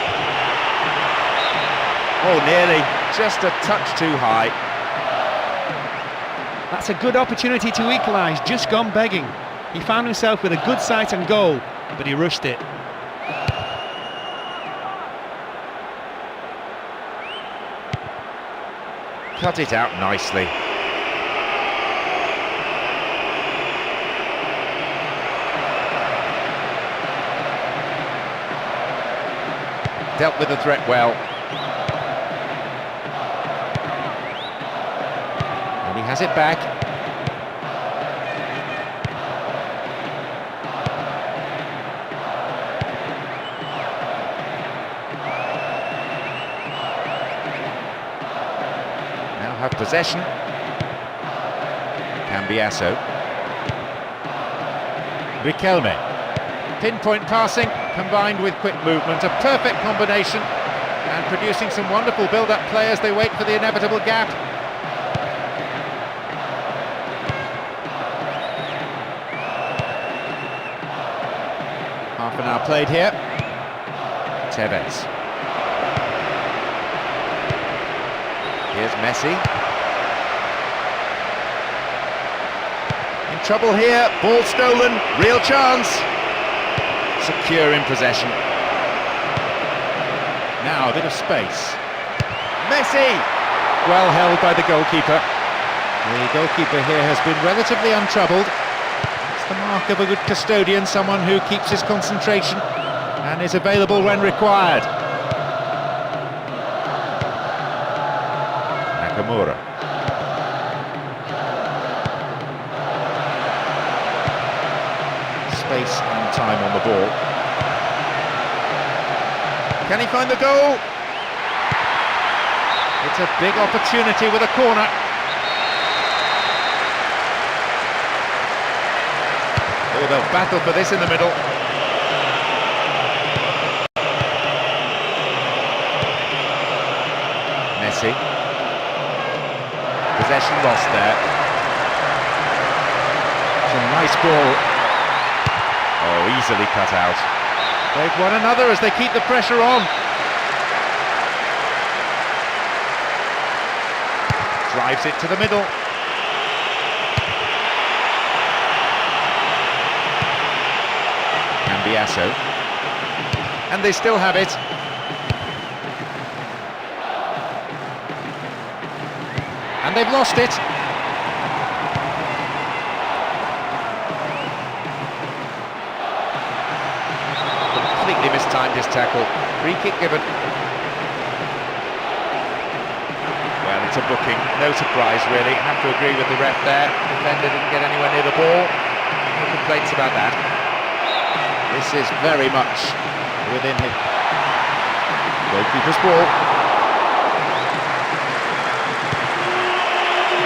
A: Oh, nearly. Just a touch too high.
B: That's a good opportunity to equalise, just gone begging. He found himself with a good sight and goal, but he rushed it.
A: Cut it out nicely. Dealt with the threat well. And he has it back. Now have possession. Cambiasso. Riquelme. Pinpoint passing combined with quick movement, a perfect combination, and producing some wonderful build-up play as they wait for the inevitable gap. Half an hour played here. Tevez. Here's Messi. In trouble here, ball stolen, real chance. Secure in possession. Now a bit of space. Messi! Well held by the goalkeeper. The goalkeeper here has been relatively untroubled. Mark of a good custodian, someone who keeps his concentration and is available when required. Nakamura. Space and time on the ball. Can he find the goal? It's a big opportunity with a corner. Oh, they'll battle for this in the middle. Messi. Possession lost there. It's a nice ball. Oh, easily cut out. They've won another as they keep the pressure on. Drives it to the middle. Cambiasso. And they still have it. And they've lost it. Completely mistimed his tackle. Free kick given. Well, it's a booking. No surprise, really. Have to agree with the ref there. Defender didn't get anywhere near the ball. No complaints about that. This is very much within him. Goalkeeper's ball.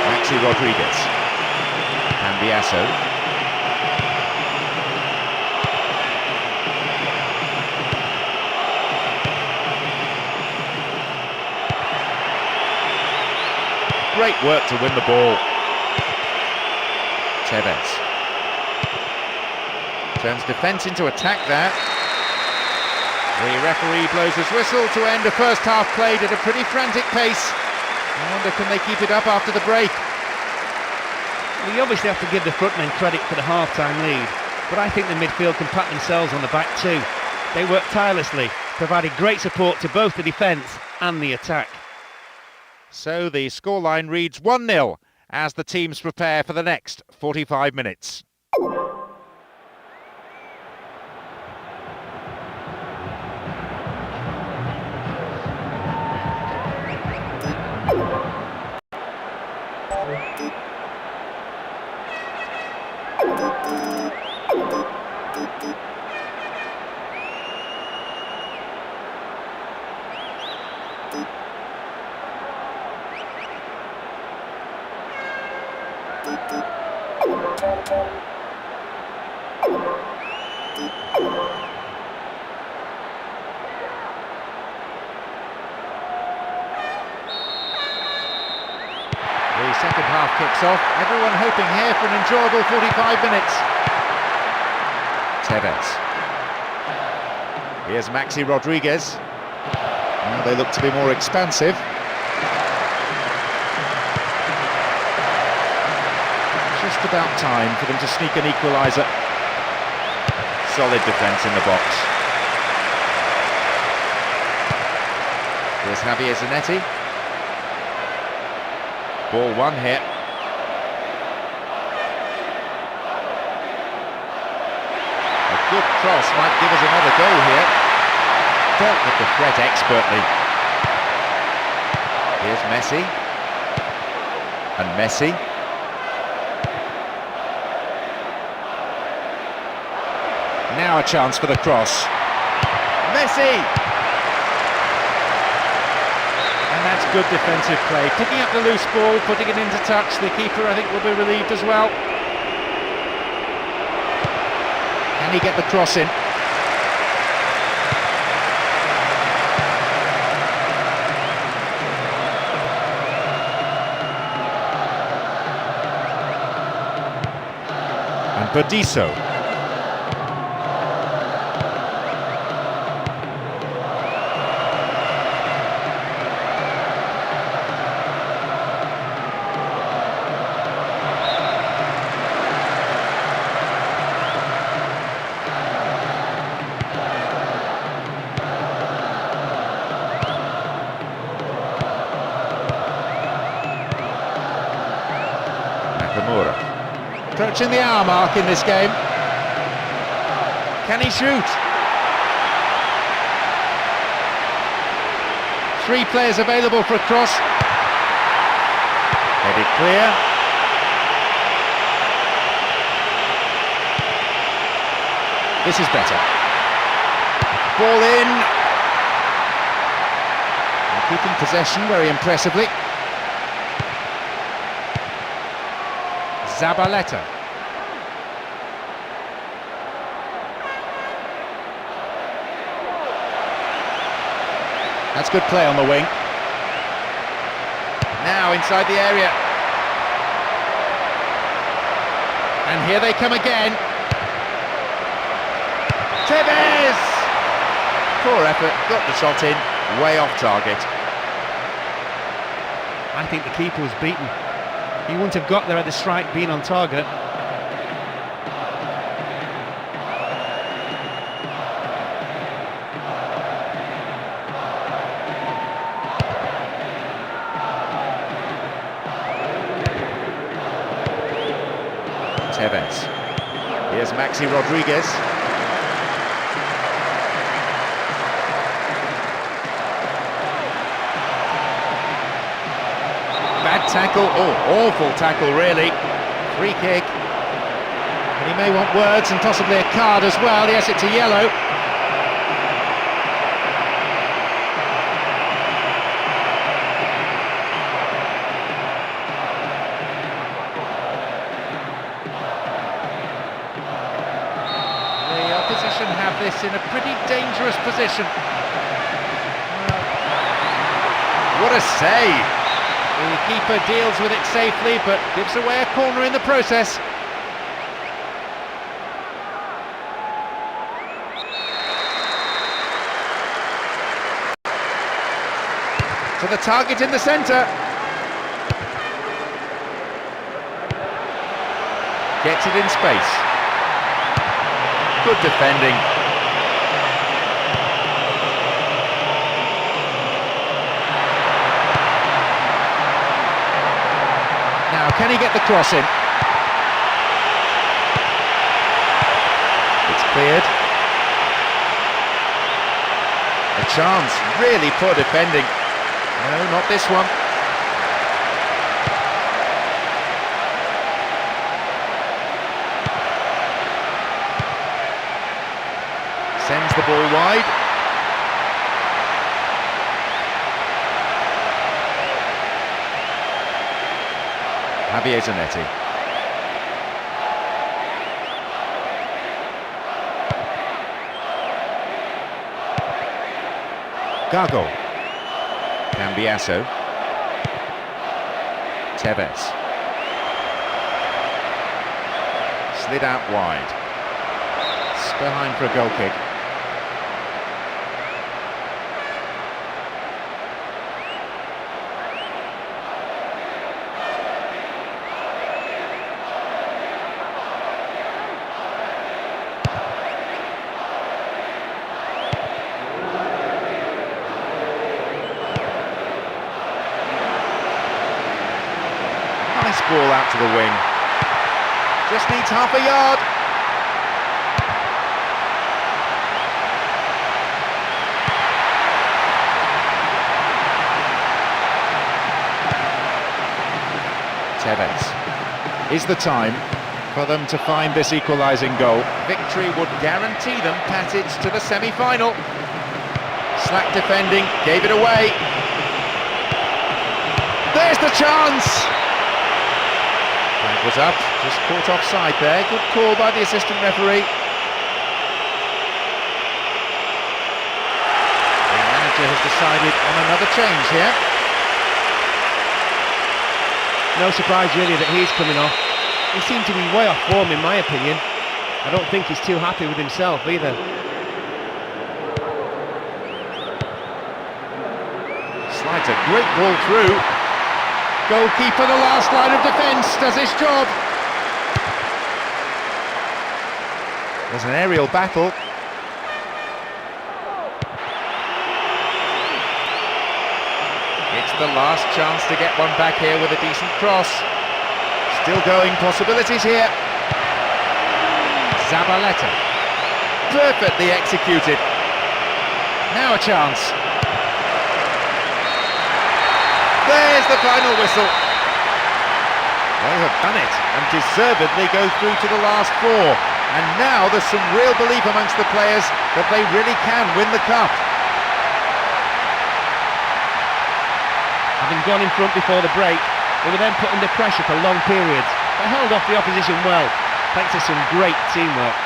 A: Maxi Rodriguez. Cambiasso. Great work to win the ball. Tevez. Turns defence into attack there. The referee blows his whistle to end a first half played at a pretty frantic pace. I wonder, can they keep it up after the break?
B: We obviously have to give the frontmen credit for the half-time lead, but I think the midfield can pat themselves on the back too. They worked tirelessly, provided great support to both the defence and the attack.
A: So the scoreline reads 1-0 as the teams prepare for the next 45 minutes. The second half kicks off. Everyone hoping here for an enjoyable 45 minutes. Tevez. Here's Maxi Rodriguez. Now they look to be more expansive. Just about time for them to sneak an equaliser. Solid defence in the box. Here's Javier Zanetti. Ball one here. A good cross might give us another goal here. Dealt with the threat expertly. Here's Messi. And Messi. Now a chance for the cross. Messi! And that's good defensive play. Picking up the loose ball, putting it into touch. The keeper, I think, will be relieved as well. Can he get the cross in? And Bodiso. Approaching the hour mark in this game. Can he shoot? 3 players available for a cross. Headed clear. This is better. Ball in. And keeping possession very impressively. Zabaleta. That's good play on the wing. Now inside the area. And here they come again. Tevez! Poor effort, got the shot in, way off target.
B: I think the keeper was beaten. He wouldn't have got there had the strike been on target.
A: Tevez. Here's Maxi Rodriguez. Bad tackle, awful tackle really. Free kick. And he may want words and possibly a card as well. Yes, it's a yellow. Have this in a pretty dangerous position. What a save! The keeper deals with it safely, but gives away a corner in the process. To the target in the centre. Gets it in space. Good defending. Now, can he get the cross in? It's cleared. A chance, really poor defending. No, not this one. Sends the ball wide. Javier Zanetti. Gago. Cambiasso. Tevez. Slid out wide. Behind for a goal kick. Nice ball out to the wing. Just needs half a yard. Tevez. Is the time for them to find this equalising goal. Victory would guarantee them passage to the semi-final. Slack defending, gave it away. There's the chance! Flag was up, just caught offside there. Good call by the assistant referee. The manager has decided on another change here.
B: No surprise really that he's coming off. He seemed to be way off form in my opinion. I don't think he's too happy with himself either.
A: Slides a great ball through. Goalkeeper, the last line of defence, does his job. There's an aerial battle. It's the last chance to get one back here with a decent cross. Still going, possibilities here. Zabaleta. perfectly executed. Now a chance. There's the final whistle. They have done it and deservedly go through to the last four. And now there's some real belief amongst the players that they really can win the cup.
B: Having gone in front before the break, they were then put under pressure for long periods. They held off the opposition well, thanks to some great teamwork.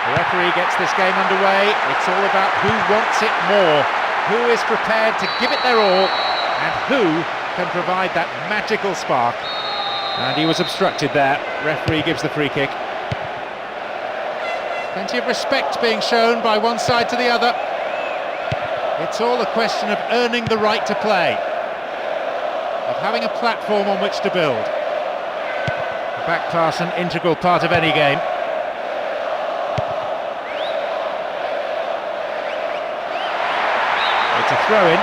A: The referee gets this game underway. It's all about who wants it more, who is prepared to give it their all, and who can provide that magical spark. And he was obstructed there. Referee gives the free kick. Plenty of respect being shown by one side to the other. It's all a question of earning the right to play, of having a platform on which to build. The back pass an integral part of any game. It's a throw-in.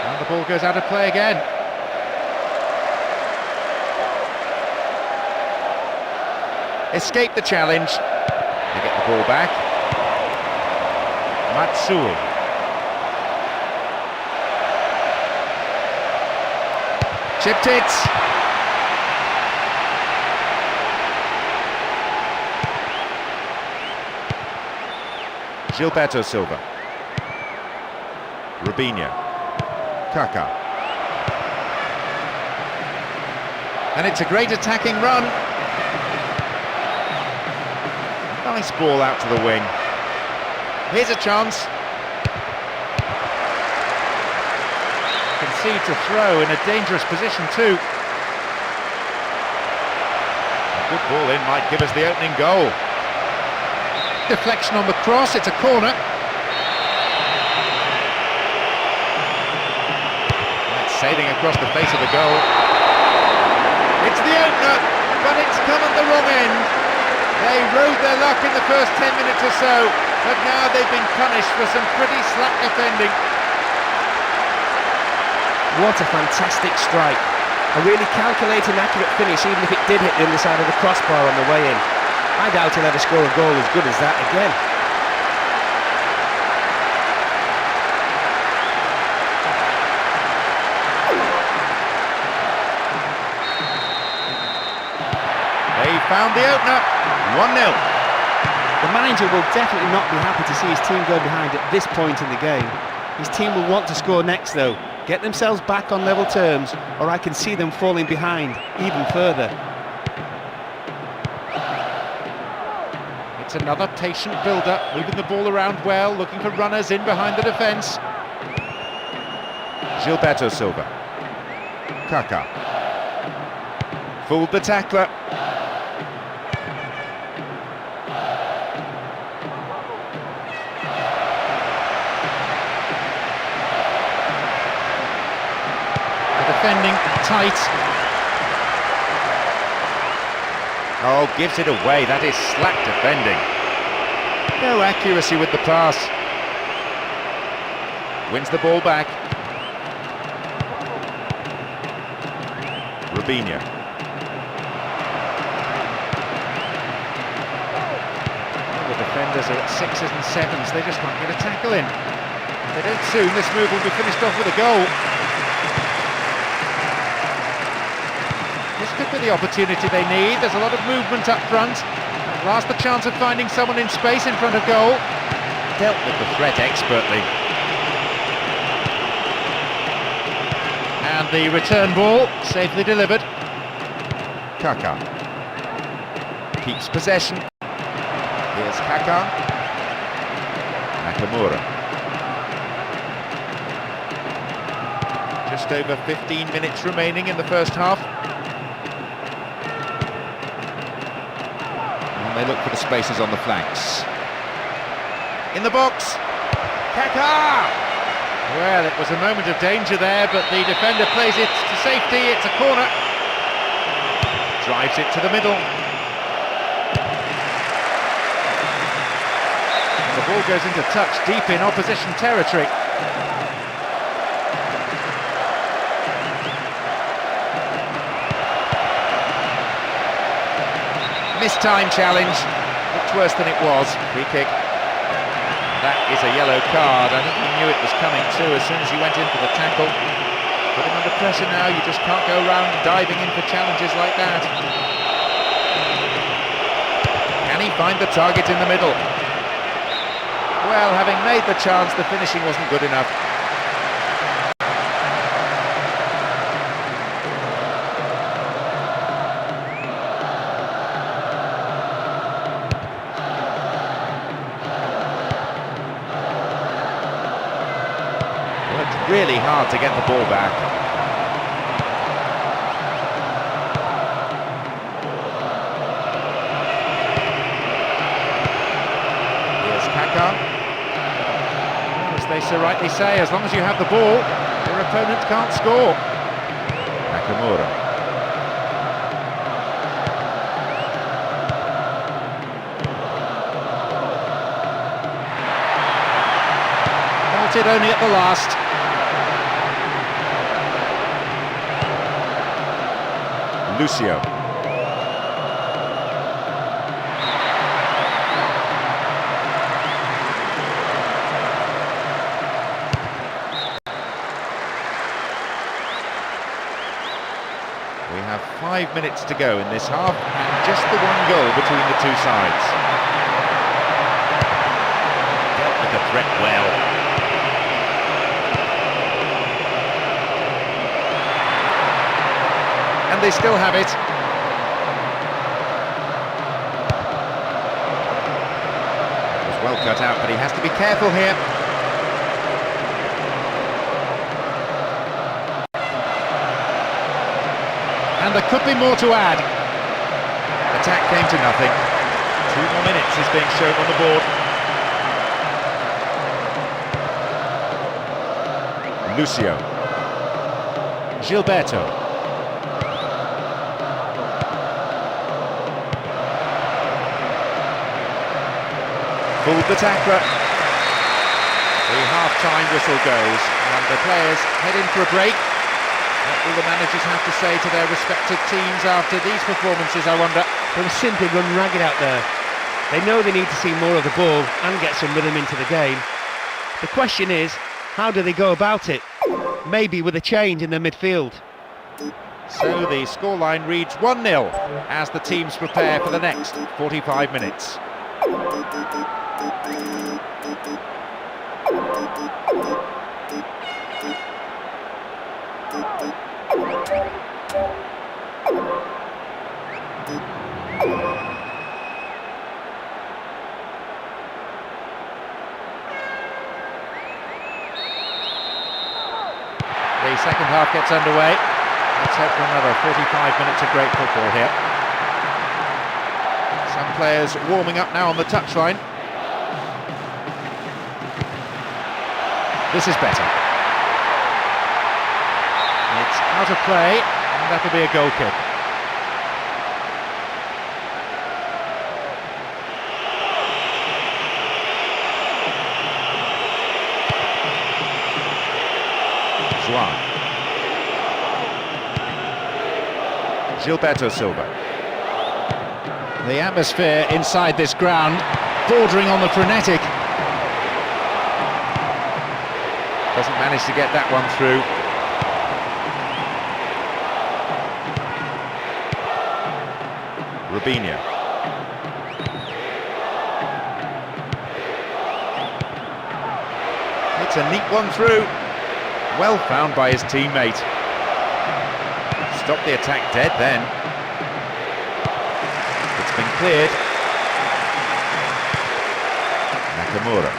A: And the ball goes out of play again. Escape the challenge. They get the ball back. Matsui. Chipped it. Gilberto Silva. Rubinho. Kaká. And it's a great attacking run. Nice ball out to the wing. Here's a chance. Concede to throw in a dangerous position too. A good ball in might give us the opening goal. Deflection on the cross, it's a corner. That's sailing across the face of the goal. It's the opener, but it's come at the wrong end. They rode their luck in the first 10 minutes or so, but now they've been punished for some pretty slack defending.
B: What a fantastic strike. A really calculated and accurate finish, even if it did hit the underside of the crossbar on the way in. I doubt he'll ever score a goal as good as that again.
A: They found the opener, 1-0.
B: The manager will definitely not be happy to see his team go behind at this point in the game. His team will want to score next though, get themselves back on level terms, or I can see them falling behind even further.
A: It's another patient build-up, moving the ball around well, looking for runners in behind the defence. Gilberto Silva. Kaká. Fooled the tackler. The defending tight. Oh, gives it away. That is slack defending. No accuracy with the pass. Wins the ball back. Rubinho. The defenders are at 6s and 7s. They just can't get a tackle in. If they don't soon, this move will be finished off with a goal. This could be the opportunity they need. There's a lot of movement up front. At last the chance of finding someone in space in front of goal. Dealt with the threat expertly. And the return ball safely delivered. Kaká keeps possession. Here's Kaká. Nakamura. Just over 15 minutes remaining in the first half. And they look for the spaces on the flanks. In the box, Kaká! Well, it was a moment of danger there, but the defender plays it to safety. It's a corner. Drives it to the middle. The ball goes into touch deep in opposition territory. Missed time challenge. Looked worse than it was. Free kick. That is a yellow card. I think he knew it was coming too as soon as he went in for the tackle. Put him under pressure now. You just can't go around diving in for challenges like that. Can he find the target in the middle? Well, having made the chance, the finishing wasn't good enough. Worked really hard to get the ball back. Here's Kaká. They so rightly say, as long as you have the ball, your opponent can't score. Nakamura. Halted only at the last. Lucio. We have 5 minutes to go in this half, and just the one goal between the two sides. Dealt with the threat well. And they still have it. It was well cut out, but he has to be careful here. And there could be more to add. Attack came to nothing. 2 more minutes is being shown on the board. Lucio. Gilberto. Fooled the tackler. The half-time whistle goes, and the players head in for a break. What will the managers have to say to their respective teams after these performances, I wonder?
B: They were simply run ragged out there. They know they need to see more of the ball and get some rhythm into the game. The question is, how do they go about it? Maybe with a change in the midfield.
A: So the scoreline reads 1-0 as the teams prepare for the next 45 minutes. The second half gets underway. Let's hope for another 45 minutes of great football here. Some players warming up now on the touchline. This is better. It's out of play, and that'll be a goal kick. Juan. Gilberto Silva. The atmosphere inside this ground, bordering on the frenetic. Doesn't manage to get that one through. Robinho. It's a neat one through. Well found by his teammate. Stopped the attack dead then. It's been cleared. Nakamura.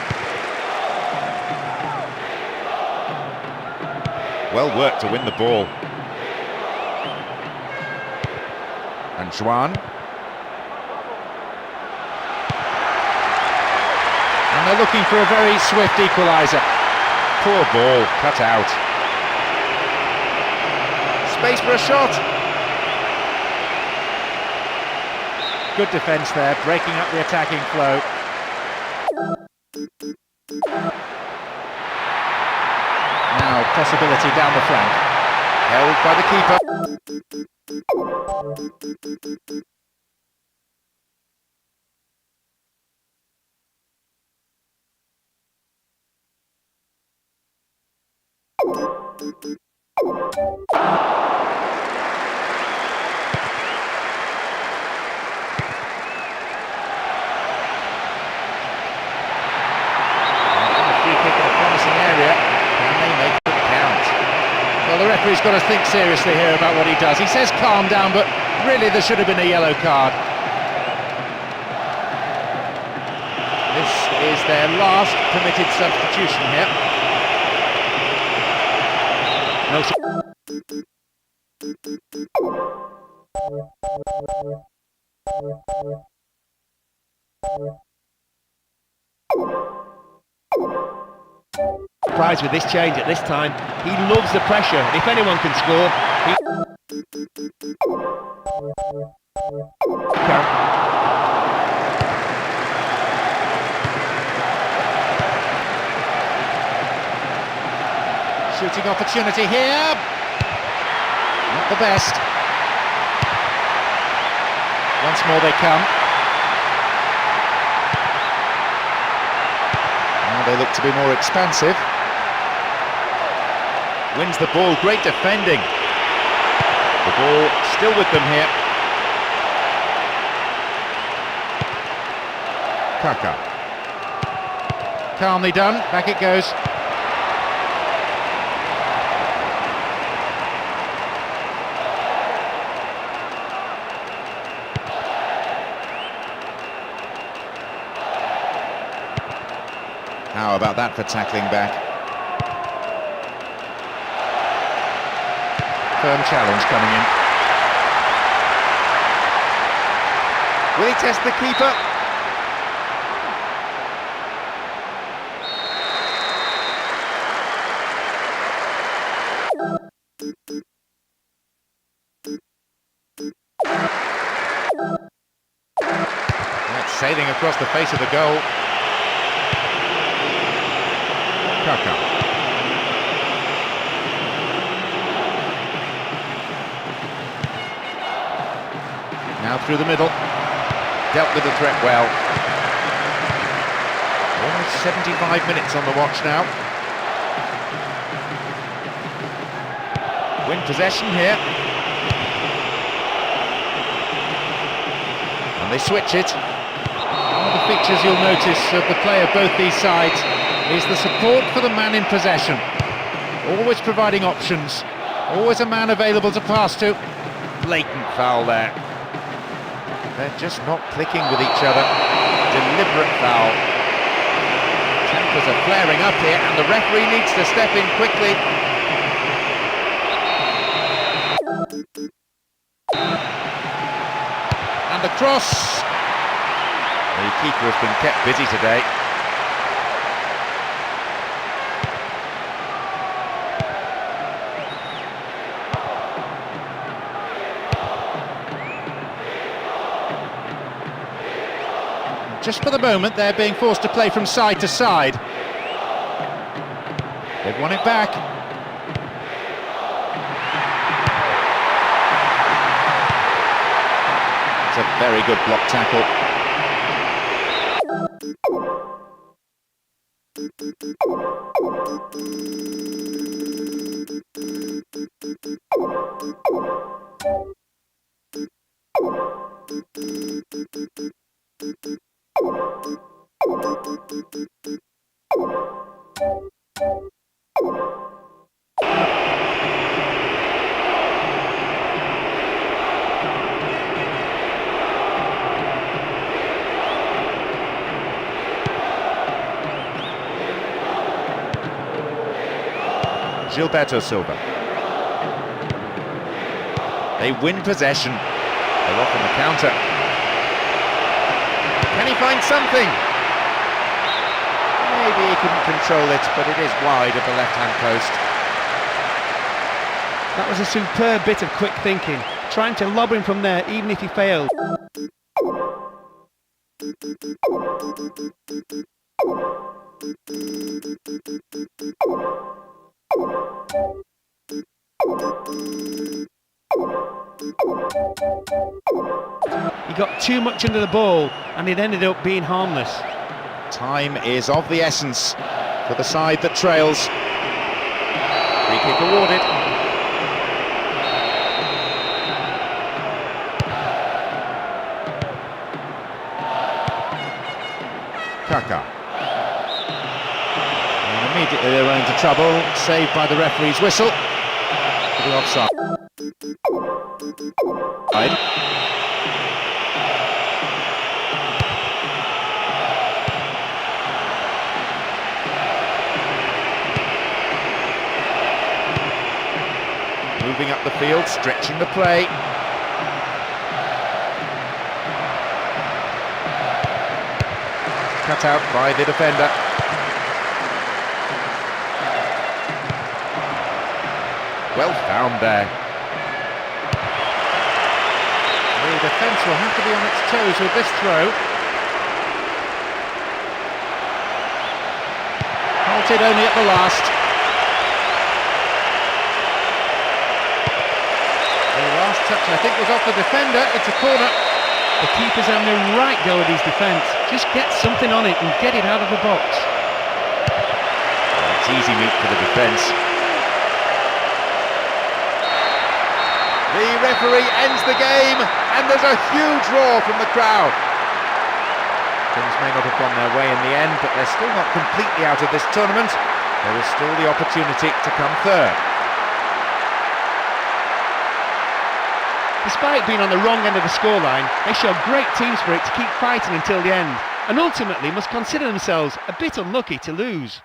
A: Well worked to win the ball. And Juan. And they're looking for a very swift equaliser. Poor ball, cut out. Space for a shot. Good defence there, breaking up the attacking flow. Now, possibility down the flank. Held by the keeper. Well, the referee's got to think seriously here about what he does. He says calm down, but really there should have been a yellow card. This is their last permitted substitution here. No.
B: Surprised with this change at this time. He loves the pressure, and if anyone can score, he...
A: Shooting opportunity here. Not the best. Once more they come. Now they look to be more expansive. Wins the ball, great defending. The ball still with them here. Kaka. Calmly done, back it goes. How about that for tackling back? Firm challenge coming in. Will he test the keeper? That's sailing across the face of the goal. Kaka. Now through the middle, dealt with the threat well. Almost 75 minutes on the watch now. Win possession here. And they switch it. One of the features you'll notice of the play of both these sides is the support for the man in possession. Always providing options, always a man available to pass to. Blatant foul there. They're just not clicking with each other. Deliberate foul. Tempers are flaring up here and the referee needs to step in quickly. And the cross. The keeper has been kept busy today. Just for the moment, they're being forced to play from side to side. They've won it back. It's a very good block tackle. Gilberto Silva. They win possession. They're off on the counter. Can he find something? Maybe he couldn't control it, but it is wide of the left-hand post.
B: That was a superb bit of quick thinking, trying to lob him from there even if he failed. He got too much under the ball and it ended up being harmless.
A: Time is of the essence for the side that trails. Free kick awarded. Kaka. And immediately they run into trouble, saved by the referee's whistle. To the offside. Moving up the field, stretching the play. Cut out by the defender. Well found there. The defence will have to be on its toes with this throw. Halted only at the last. The last touch, I think, was off the defender. It's a corner.
B: The keeper's having a right go at his defence. Just get something on it and get it out of the box.
A: Well, it's easy meat for the defence. The referee ends the game, and there's a huge roar from the crowd. Things may not have gone their way in the end, but they're still not completely out of this tournament. There is still the opportunity to come third.
B: Despite being on the wrong end of the scoreline, they show great team spirit to keep fighting until the end, and ultimately must consider themselves a bit unlucky to lose.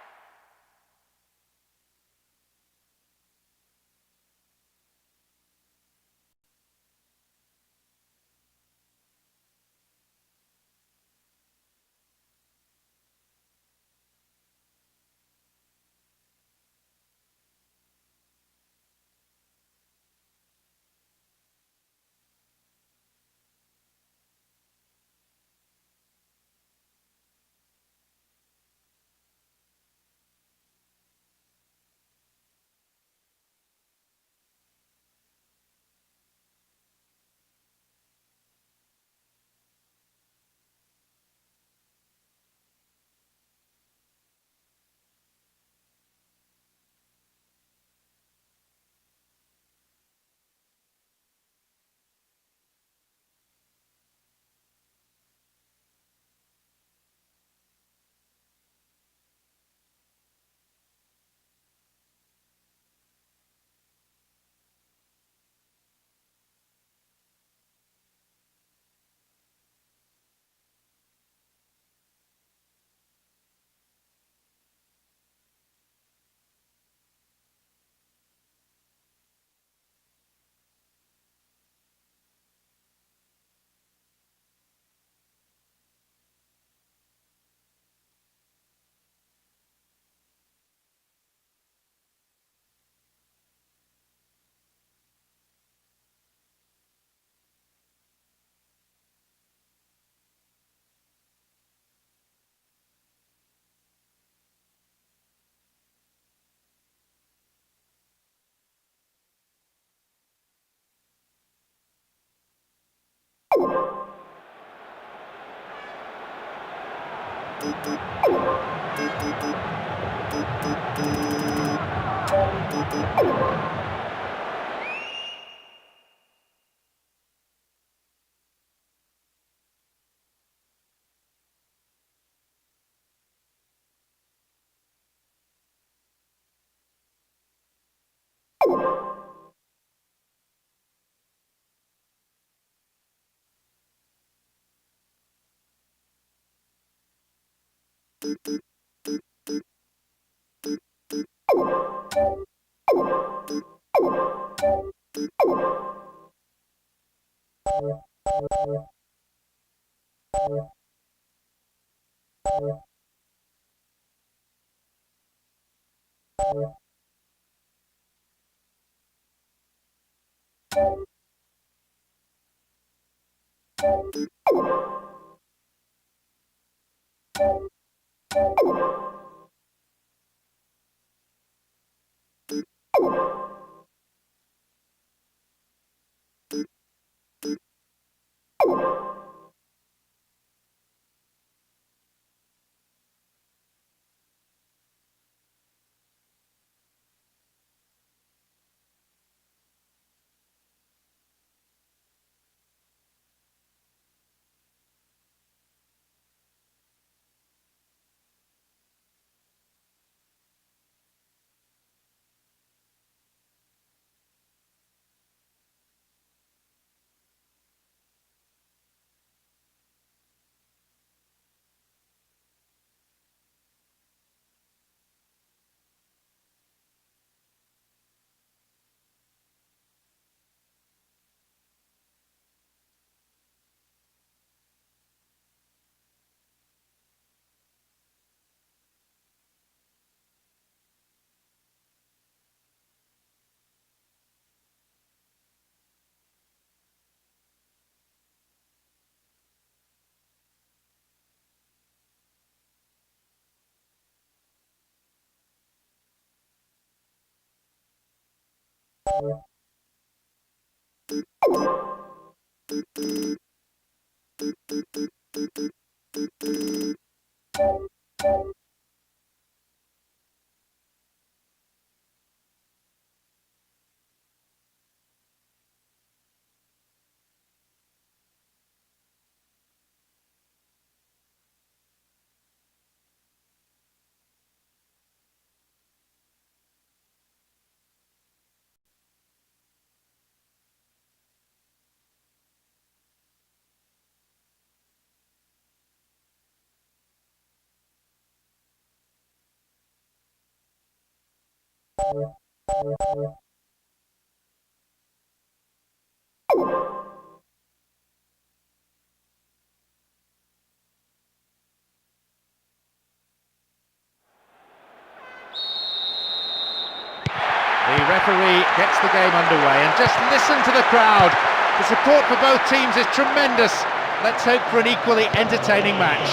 A: The referee gets the game underway, and just listen to the crowd. The support for both teams is tremendous. Let's hope for an equally entertaining match.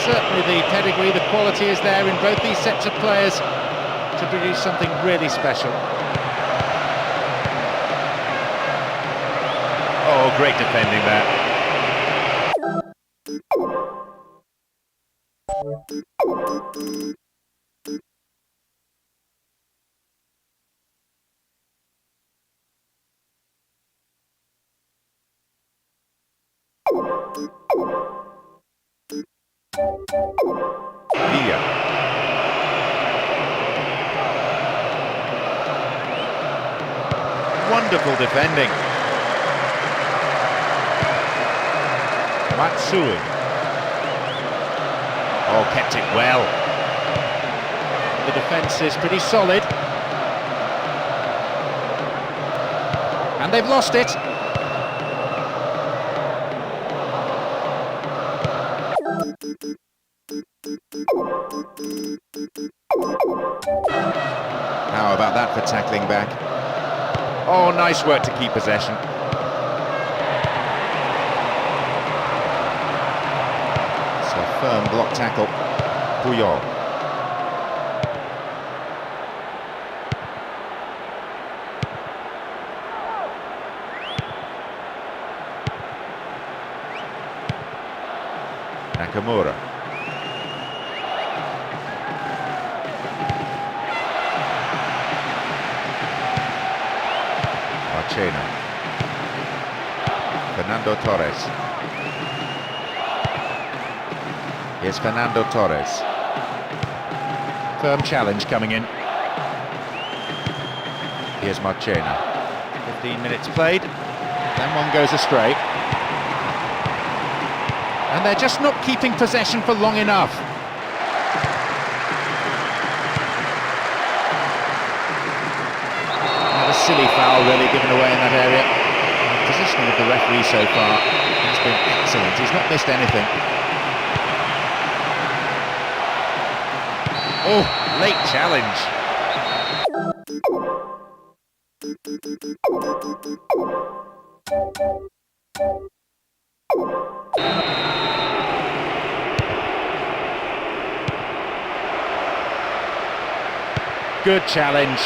A: Certainly the pedigree, the quality is there in both these sets of players to produce something really special. Oh, great defending there. Wonderful defending. Matsui. Oh, kept it well. The defence is pretty solid. And they've lost it. How about that for tackling back? Oh, nice work to keep possession. It's a firm block tackle. Puyol. Nakamura. Fernando Torres. Here's Fernando Torres. Firm challenge coming in. Here's Marchena. 15 minutes played, then one goes astray. And they're just not keeping possession for long enough. silly foul really given away in that area. The positioning of the referee so far has been excellent. He's not missed anything. Oh, late challenge. Good challenge.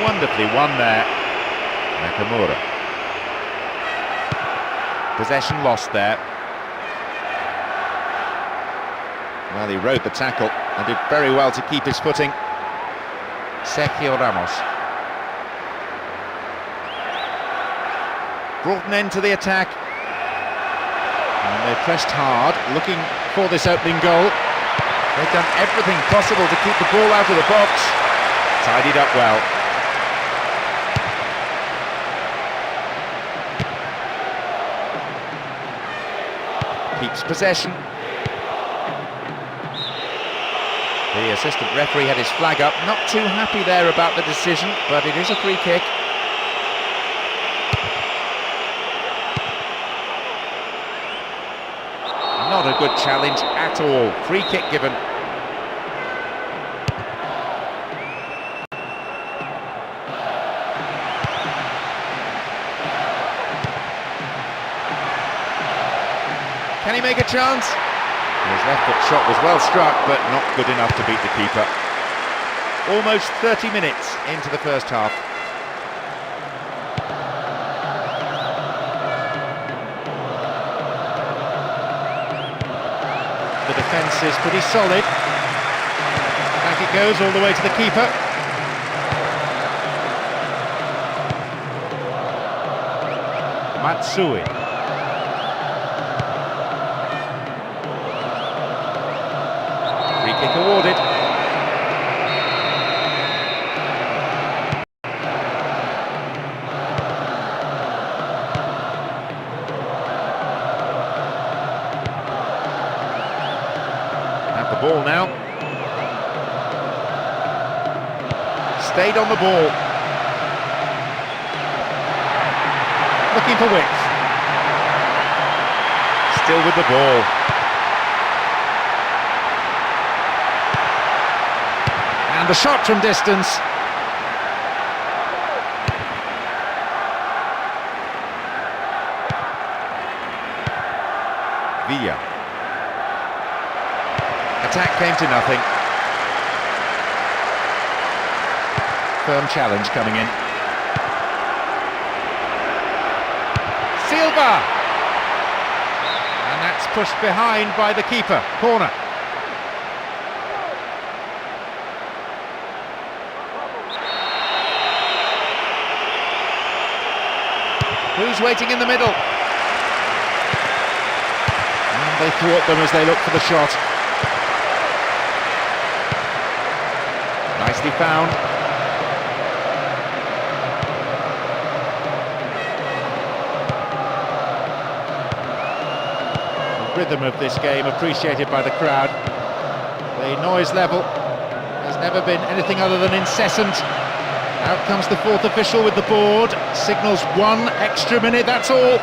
A: Wonderfully won there. Nakamura. Possession lost there. Well, he rode the tackle and did very well to keep his footing. Sergio Ramos. Brought an end to the attack. And they pressed hard, looking for this opening goal. They've done everything possible to keep the ball out of the box. Tidied up well. Keeps possession. The assistant referee had his flag up. Not too happy there about the decision, but it is a free kick. Not a good challenge at all. Free kick given. Can he make a chance? His left foot shot was well struck, but not good enough to beat the keeper. Almost 30 minutes into the first half. The defence is pretty solid. Back it goes all the way to the keeper. Matsui. Free kick awarded. Ball now. Stayed on the ball. Looking for width. Still with the ball. And the shot from distance. Villa. Attack came to nothing. Firm challenge coming in. Silva! And that's pushed behind by the keeper. Corner. Who's waiting in the middle? And they thwart them as they look for the shot. Nicely found. The rhythm of this game appreciated by the crowd. The noise level has never been anything other than incessant. Out comes the fourth official with the board. Signals 1 extra minute, that's all.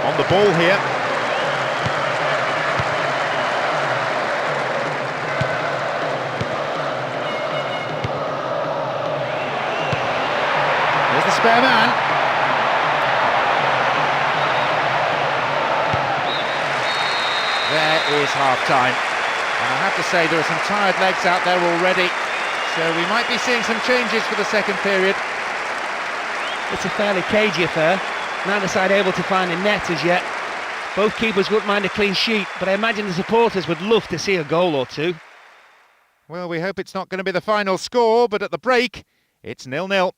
A: On the ball here. Spare man. There is half-time. And I have to say there are some tired legs out there already, so we might be seeing some changes for the second period.
B: It's a fairly cagey affair. Neither side able to find a net as yet. Both keepers wouldn't mind a clean sheet, but I imagine the supporters would love to see a goal or two.
A: Well, we hope it's not going to be the final score, but at the break, it's 0-0.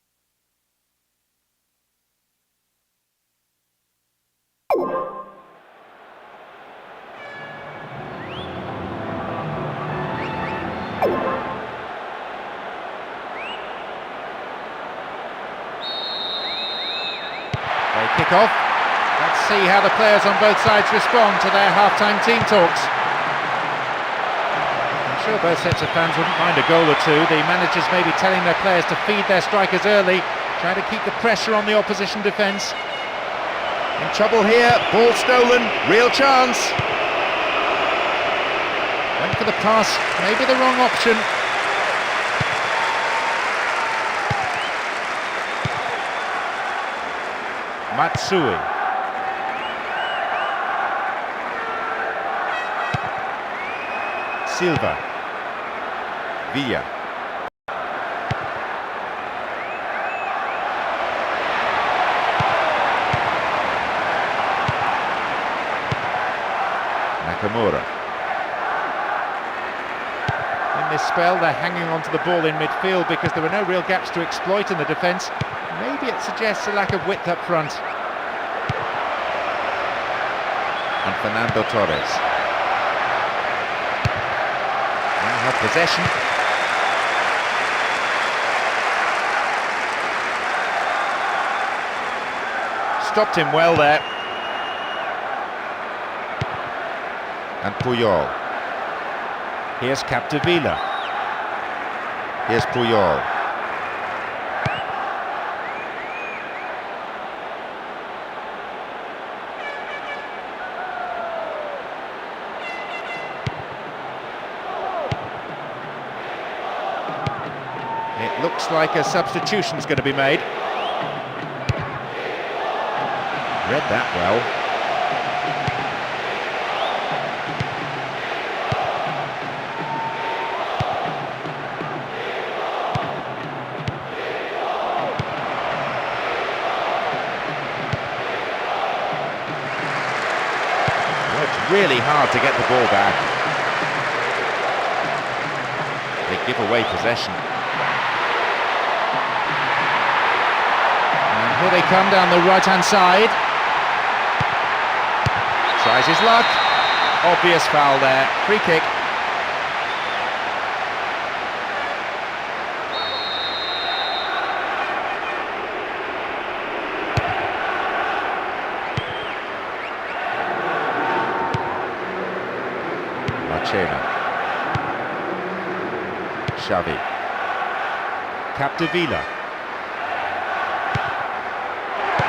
A: They kick off. Let's see how the players on both sides respond to their half-time team talks. I'm sure both sets of fans wouldn't mind a goal or two. The managers may be telling their players to feed their strikers early, try to keep the pressure on the opposition defence.
C: In trouble here, ball stolen, real chance.
A: Went for the pass, maybe the wrong option. Matsui. Silva. Villa. Nakamura. In this spell, they're hanging on to the ball in midfield because there were no real gaps to exploit in the defence. Maybe it suggests a lack of width up front. And Fernando Torres. Now have possession. Stopped him well there. And Puyol. Here's Capdevila. Here's Puyol. It looks like a substitution's going to be made. Read that well. Really hard to get the ball back. They give away possession. And here they come down the right-hand side. Tries his luck. Obvious foul there. Free kick. Xavi. Capdevila.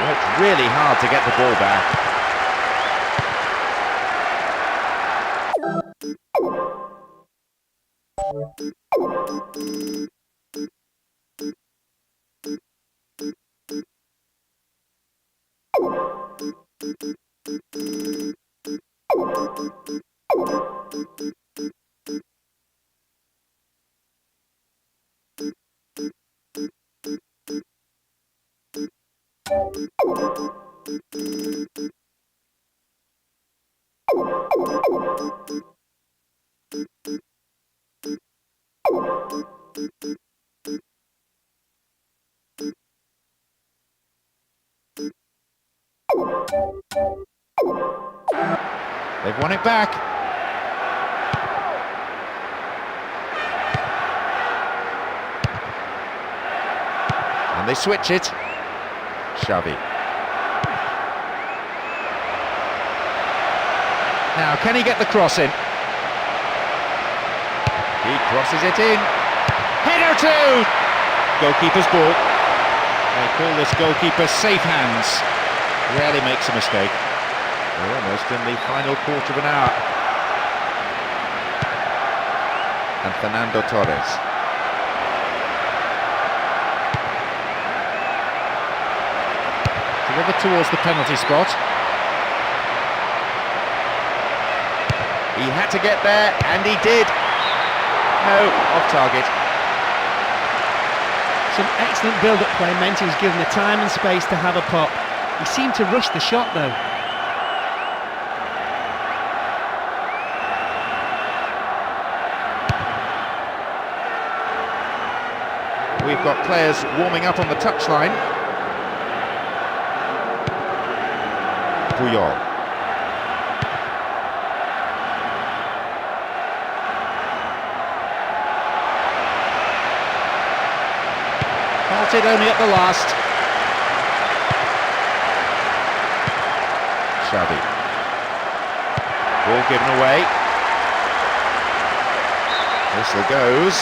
A: Worked really hard to get the ball back. They've won it back. And they switch it. Xavi. Now, can he get the cross in? He crosses it in. Header too! Goalkeeper's ball. They call this goalkeeper safe hands. Rarely makes a mistake. We're almost in the final quarter of an hour. And Fernando Torres. Delivered towards the penalty spot. He had to get there, and he did. No, off target.
B: Some excellent build-up play meant he was given the time and space to have a pop. He seemed to rush the shot though.
A: We've got players warming up on the touchline. Puyol. Halted only at the last. Xavi. Ball given away.
C: Whistle goes.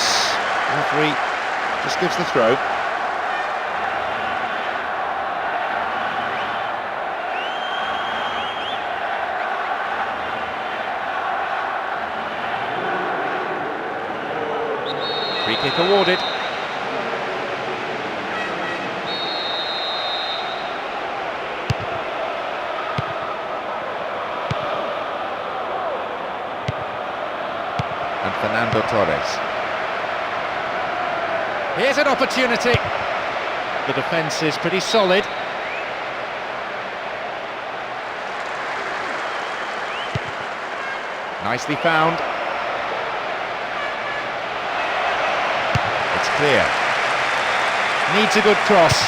C: Referee just gives the throw.
A: Free kick awarded.
C: And Fernando Torres.
A: Here's an opportunity. The defence is pretty solid. Nicely found.
C: It's clear.
A: Needs a good cross.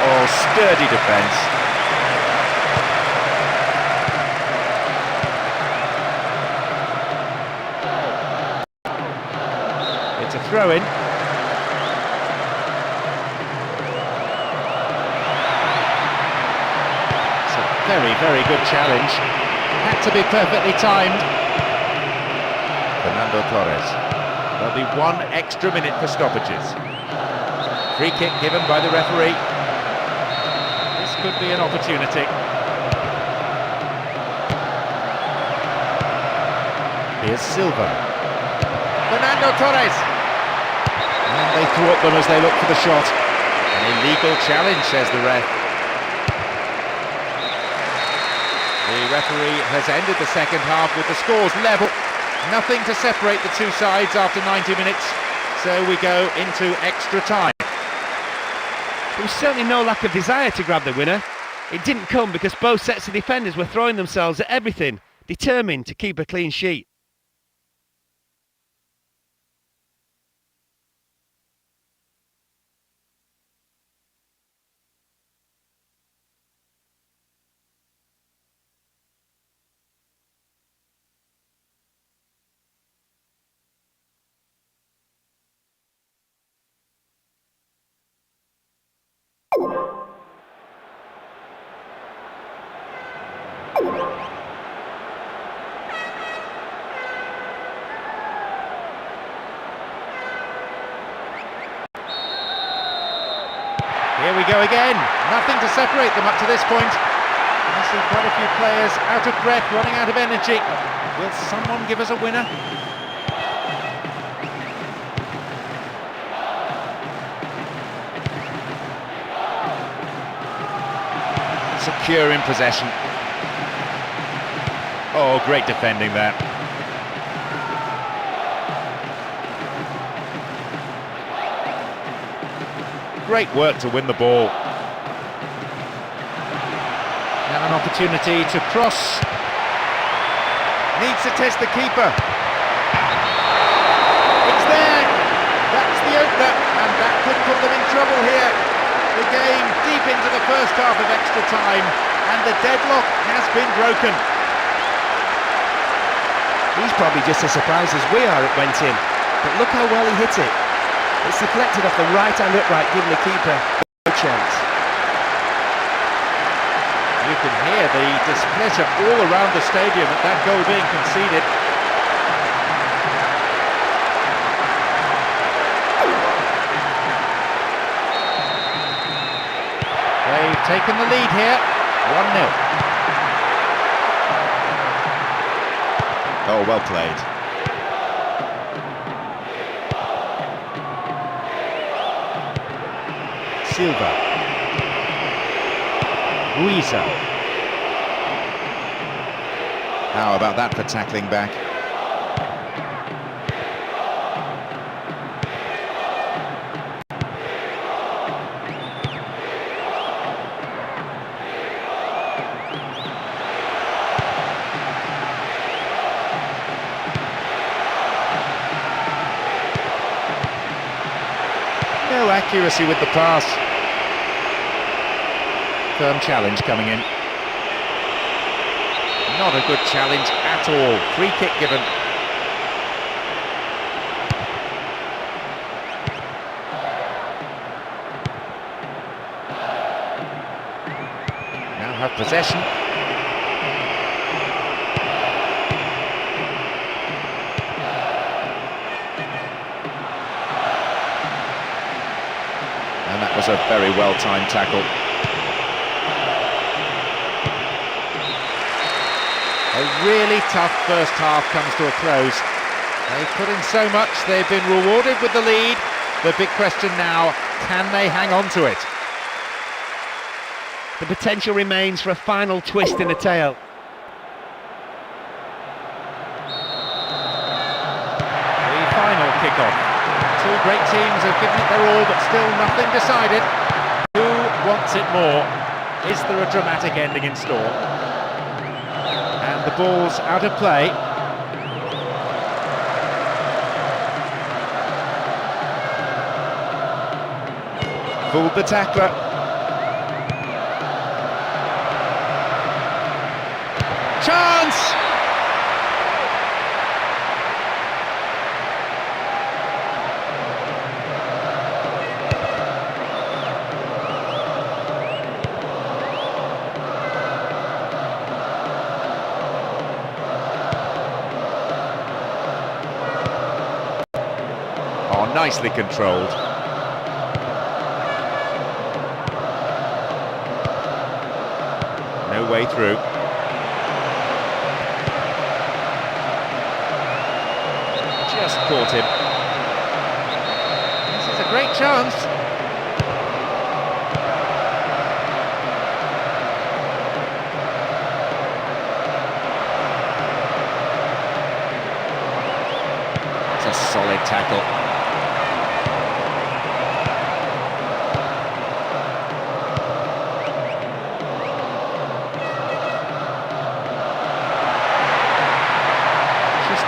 C: Oh, sturdy defence.
A: It's a throw-in. It's a very, very good challenge. Had to be perfectly timed.
C: Fernando Torres.
A: There'll be 1 extra minute for stoppages. Free kick given by the referee. This could be an opportunity. Here's Silva. Fernando Torres. And they thwart them as they look for the shot. An illegal challenge, says the ref. The referee has ended the second half with the scores level. Nothing to separate the two sides after 90 minutes, so we go into extra time.
B: There was certainly no lack of desire to grab the winner. It didn't come because both sets of defenders were throwing themselves at everything, determined to keep a clean sheet.
A: Here we go again. Nothing to separate them up to this point. I see quite a few players out of breath, running out of energy. Will someone give us a winner? Secure in possession. Oh, great defending there. Great work to win the ball. Now an opportunity to cross.
C: Needs to test the keeper.
A: It's there! That's the opener, and that could put them in trouble here. The game deep into the first half of extra time, and the deadlock has been broken.
B: He's probably just as surprised as we are it went in, but look how well he hit it. It's deflected off the right-hand upright, giving the keeper no chance.
A: You can hear the displeasure all around the stadium at that goal being conceded. They've taken the lead here, 1-0.
C: Oh, well played.
A: Silva. Guiza.
C: How about that for tackling back?
A: No accuracy with the pass. Firm challenge coming in. Not a good challenge at all. Free kick given. Now have possession.
C: was a very well-timed tackle.
A: A really tough first half comes to a close. They've put in so much, they've been rewarded with the lead. The big question now, can they hang on to it?
B: The potential remains for a final twist in the tale.
A: The final kick-off. Two great teams have given it their all, but still nothing decided. Who wants it more? Is there a dramatic ending in store? And the ball's out of play.
C: Fooled the tackler.
A: Chance!
C: Oh, nicely controlled. No way through.
A: Just caught him. This is a great chance.
C: It's a solid tackle.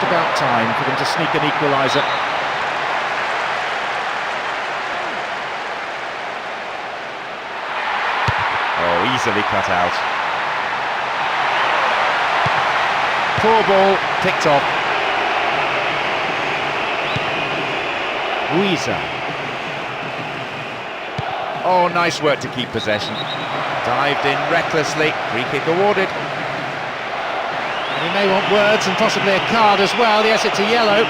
A: About time for them to sneak an equaliser.
C: Oh, easily cut out.
A: Poor ball, picked off. Weezer.
C: Oh, nice work to keep possession. Dived in recklessly. Free kick awarded.
A: He may want words and possibly a card as well. Yes, it's a yellow.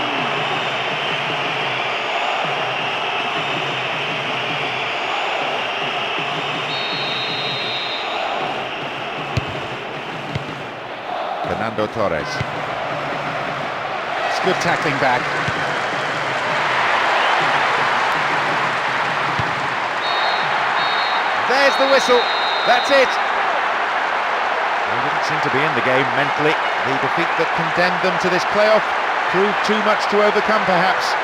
C: Fernando Torres.
A: It's good tackling back.
C: There's the whistle. That's it.
A: They didn't seem to be in the game mentally. The defeat that condemned them to this playoff proved too much to overcome, perhaps.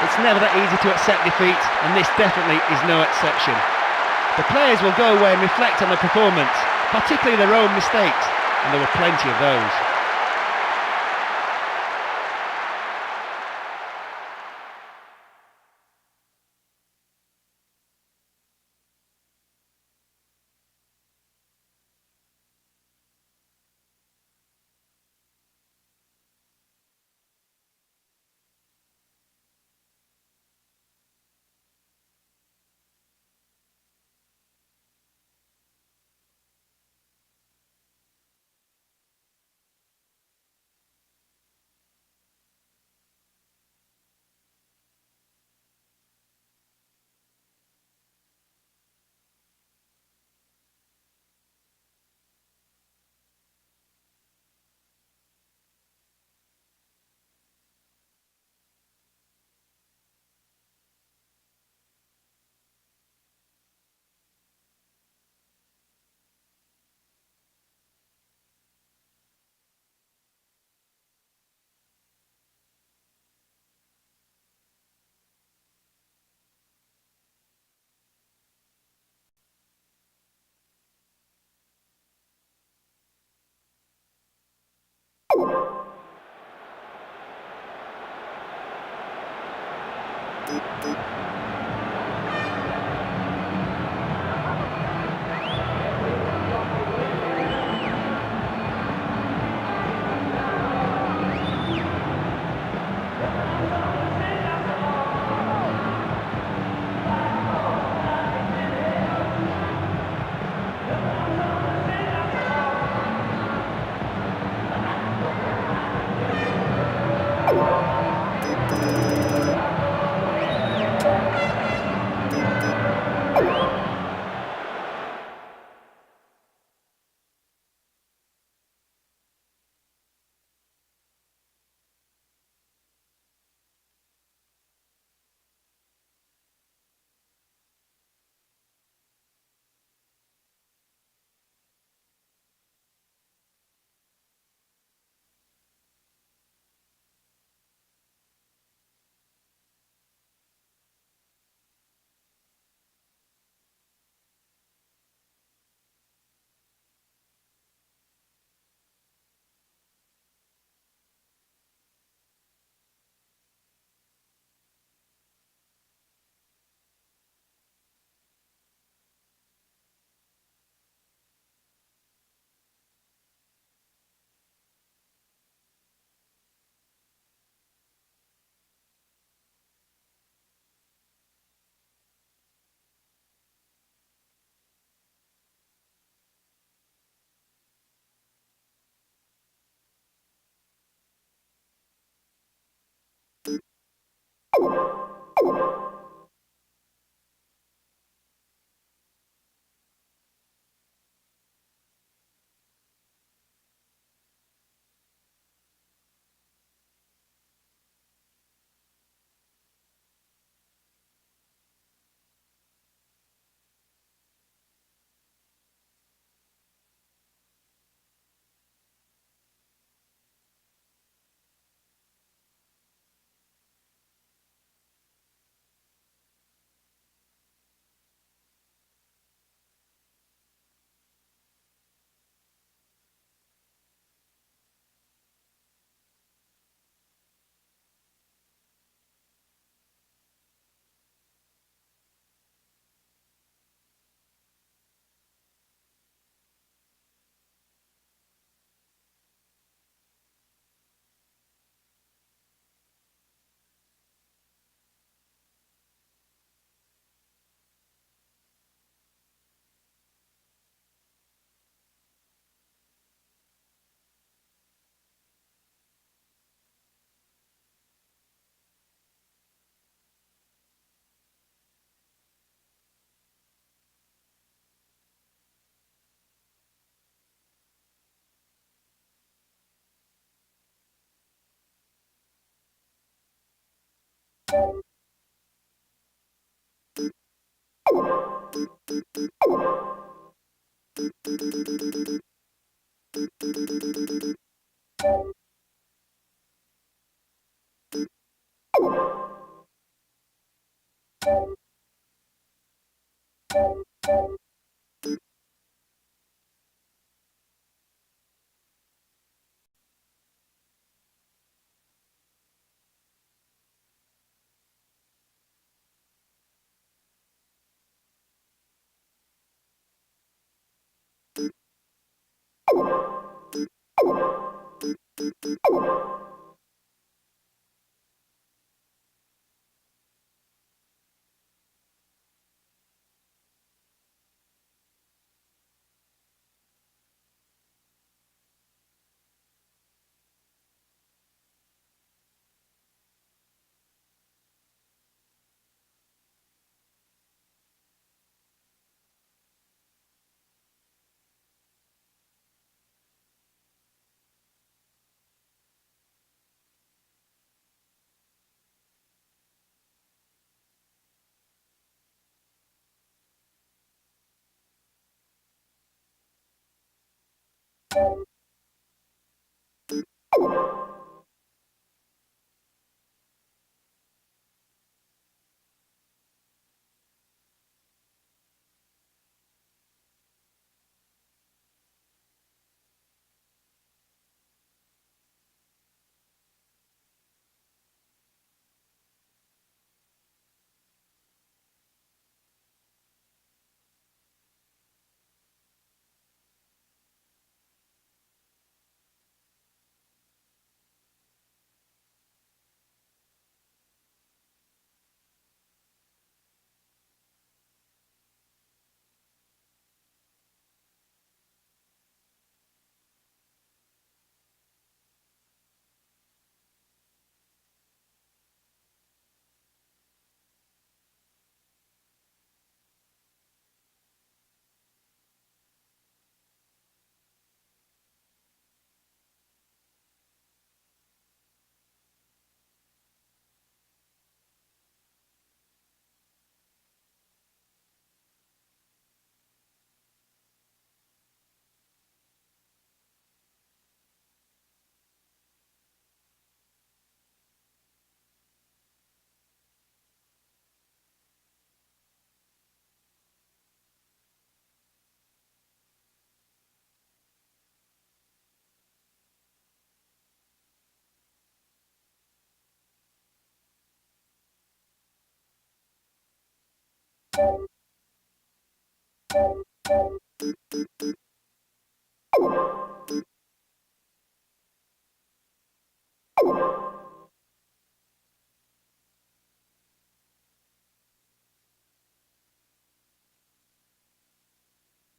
B: It's never that easy to accept defeat, and this definitely is no exception. The players will go away and reflect on their performance, particularly their own mistakes, and there were plenty of those.